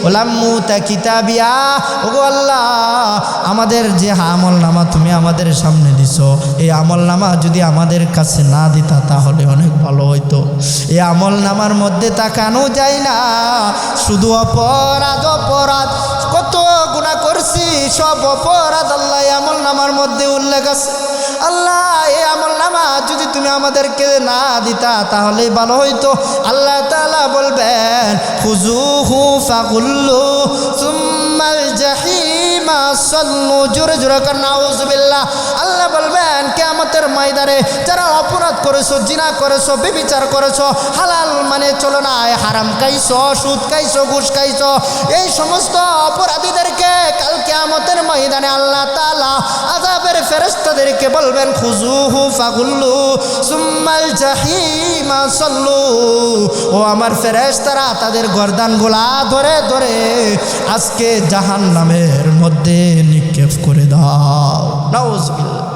ওয়ালাম উতা কিতাবিয়া। ওগো আল্লাহ, আমাদের যে আমলনামা তুমি আমাদের সামনে দিছো, এই আমলনামা যদি আমাদের কাছে না দিতা তাহলে অনেক ভালো হইতো। এই আমলনামার মধ্যে তাকানো যায় না, শুধু অপরাধ অপরাধ, কত গুনাহ করছি সব অপরাধ আল্লাহ এই আমলনামার মধ্যে উল্লেখ আছে। আল্লাহ এই আমলনামা যদি তুমি আমাদেরকে না দিতা তাহলে ভালো হইতো। আল্লাহ তাআলা বলবেন খুযুহু ফাগুল্লু সুম্মাল জাহিমা সাল্লু। জোরে জোরে কান্না নাউযুবিল্লাহ। আল্লাহ বলবেন কিয়ামতের ময়দানে যারা অপরাধ করেছো, জিনা করেছো, ব্যভিচার করেছো, হালাল মানে চলো না, হারাম খাইছো, সুদ খাইছো, ঘুষ খাইছো, এই সমস্ত অপরাধীদেরকে কাল কিয়ামতের ময়দানে আল্লাহ তাআলা আযাবের ফেরেশতাদেরকে বলবেন খুযুহু ফাগুল্লু সুম্মাল জাহিমা সাল্লু। ও আমার ফেরেশতারা তাদের গর্দানগুলা ধরে ধরে আজকে জাহান্নামের মধ্যে নিক্ষেপ করে দাও। নাউযুবিল্লাহ।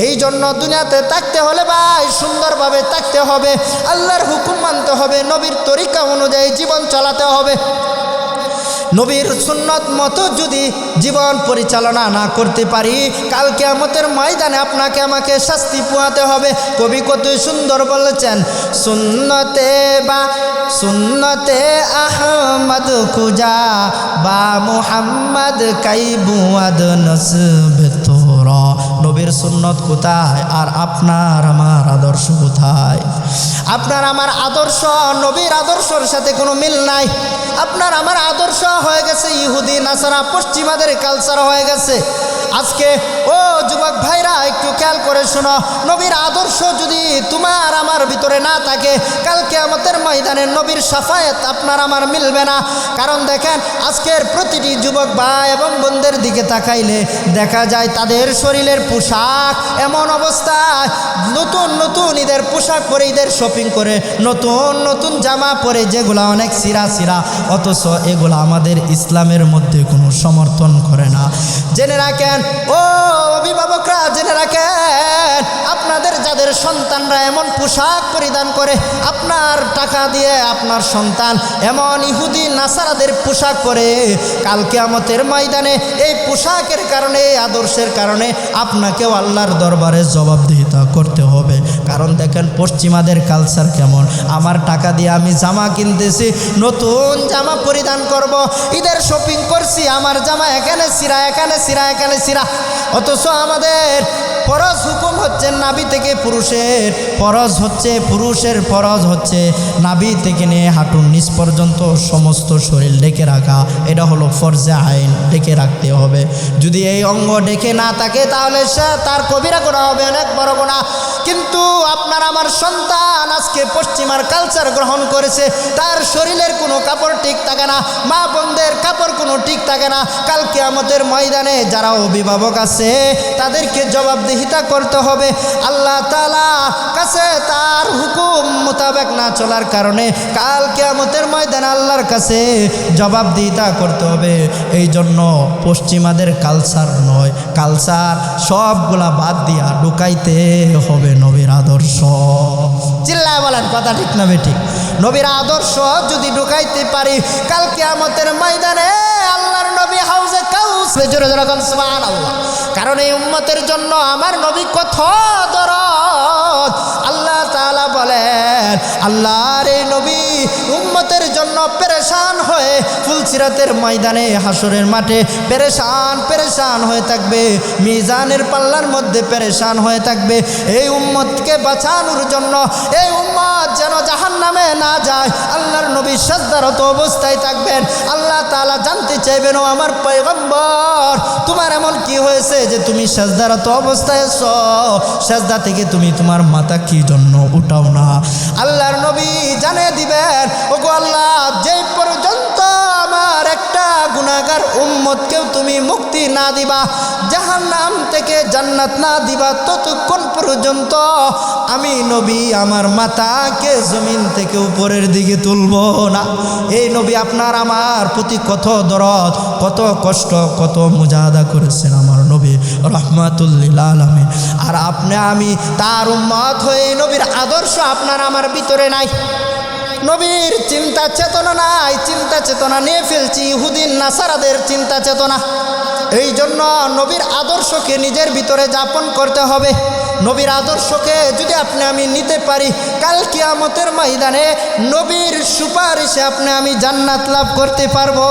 এই জন্য দুনিয়াতে থাকতে হলে ভাই সুন্দরভাবে থাকতে হবে, আল্লাহর হুকুম মানতে হবে, নবীর তরিকা অনুযায়ী জীবন চালাতে হবে। নবীর সুন্নত মতো যদি জীবন পরিচালনা না করতে পারি কাল কিয়ামতের ময়দানে আপনাকে আমাকে শাস্তি পোহাতে হবে। কবি কত সুন্দর বলেছেন, সুন্নতে আহমদ খুজা বা মুহাম্মদ কাইবুয়াদ নসবে তোরা। নবীর সুন্নত কোথায় আর আপনার আমার আদর্শ কোথায়? আপনার আমার আদর্শ নবীর আদর্শের সাথে কোনো মিল নাই। আপনার আমার আদর্শ হয়ে গেছে ইহুদি নাসারা, পশ্চিমাদের কালচার হয়ে গেছে। আজকে ও যুবক ভাইরা একটু খেয়াল করে শোনো, নবীর আদর্শ যদি তোমার আমার ভিতরে না থাকে কাল কিয়ামতের ময়দানে নবীর শাফায়াত আপনার আমার মিলবে না। কারণ দেখেন আজকের প্রতিটি যুবক ভাই এবং বোনদের দিকে তাকাইলে দেখা যায় তাদের শরীরের পোশাক এমন অবস্থায়, নতুন নতুন ঈদের পোশাক পরে, ঈদের শপিং করে, নতুন নতুন জামা পরে, যেগুলা অনেক সিরা সিরা, অথচ এগুলা আমাদের ইসলামের মধ্যে কোনো সমর্থন করে না। জেনে রাখেন ও অভিভাবকরা, জেনে রাখেন আপনাদের যাদের সন্তানরা এমন পোশাক পরিধান করে, আপনার টাকা দিয়ে আপনার সন্তান এমন ইহুদি নাসারাদের পোশাক পরে, কাল কিয়ামতের ময়দানে এই পোশাকের কারণে, এই আদর্শের কারণে আপনাকেও আল্লাহর দরবারে জবাবদিহিতা করতে হবে। কারণ দেখেন পশ্চিমাদের কালচার কেমন, আমার টাকা দিয়ে আমি জামা কিনতেছি, নতুন জামা পরিধান করব, ঈদের শপিং করছি, আমার জামা এখানে সিরা, এখানে সিরা, এখানে সিরা, অথচ আমাদের ফরজ হুকুম হচ্ছে নাভি থেকে পুরুষের ফরজ হচ্ছে, পুরুষের ফরজ হচ্ছে নাভি থেকে নিয়ে হাঁটুর নিচ পর্যন্ত সমস্ত শরীর ঢেকে রাখা। এটা হলো ফরজে আইন, ঢেকে রাখতে হবে। যদি এই অঙ্গ ঢেকে না থাকে তাহলে সে তার কবিরা গুনাহ হবে, অনেক বড় গুনাহ। কিন্তু আপনার আমার সন্তান আজকে পশ্চিমার কালচার গ্রহণ করেছে, তার শরীরের কোনো কাপড় ঠিক থাকে না, মা বোনদের কাপড় কোনো ঠিক থাকে না। কাল কিয়ামতের ময়দানে যারা অভিভাবক আছে তাদেরকে জবাবদিহিতা করতে হবে। আল্লাহ তাআলা কাছে তার হুকুম মোতাবেক না চলার কারণে কাল কিয়ামতের ময়দানে আল্লাহর কাছে জবাবদিহিতা করতে হবে। এই জন্য পশ্চিমাদের কালচার নয়, কালচার সবগুলা বাদ দিয়া ঢুকাইতে হবে নবীর আদর্শ। চিল্লায় বলেন কথা ঠিক না বেঠিক? নবীর আদর্শ যদি ঢুকাইতে পারি কাল কিয়ামতের ময়দানে আল্লাহর নবী হাউজে কাউসার, জোরে জোরে বলেন সুবহানাল্লাহ। কারণ এই উম্মতের জন্য আমার নবী কত দরদ। আল্লাহ তাআলা বলেন আল্লাহর এই নবী উম্মতের পেরেশান হয়ে ফুলসিরাতের ময়দানে হাসরের মাঠে পেরেশান হয়ে থাকবে, মিজানের পাল্লার মধ্যে পেরেশান হয়ে থাকবে। এই উম্মতকে বাঁচানোর জন্য, এই উম্মত যেন জাহান্নামে না যায়, আল্লাহর নবী সিজদারত অবস্থায় থাকবেন। আল্লাহ তাআলা জানতে চাইবেন, ও আমার পয়গম্বর, তোমার এমন কি হয়েছে যে তুমি সিজদারত অবস্থায় আছো? সিজদা থেকে তুমি তোমার মাথা কি জন্য উঠাও না? আল্লাহর নবী জানিয়ে দিবেন, ওগো আল্লাহ, যে পর্যন্ত আমার একটা গুনাহগার উম্মতকেও তুমি মুক্তি না দিবা, জাহান্নাম থেকে জান্নাত না দিবা, ততক্ষণ পর্যন্ত আমি নবী আমার মাথাকে জমিন থেকে উপরের দিকে তুলব না। এই নবী আপনার আমার প্রতি কত দরদ, কত কষ্ট, কত মুজাহাদা করেছেন আমার নবী রহমাতুল লিল আলামিন। আর আপনি আমি তার উম্মত হয়ে নবীর আদর্শ আপনার আমার ভিতরে নাই। নবীর চিন্তা চেতনা নাই, চিন্তা চেতনা নিয়ে ফেলছি ইহুদিন নাসারাদের চিন্তা চেতনা। এই জন্য নবীর আদর্শকে নিজের ভিতরে যাপন করতে হবে। নবীর আদর্শকে যদি আপনি আমি নিতে পারি, কাল কিয়ামতের ময়দানে নবীর সুপারিশে আপনি আমি জান্নাত লাভ করতে পারবো।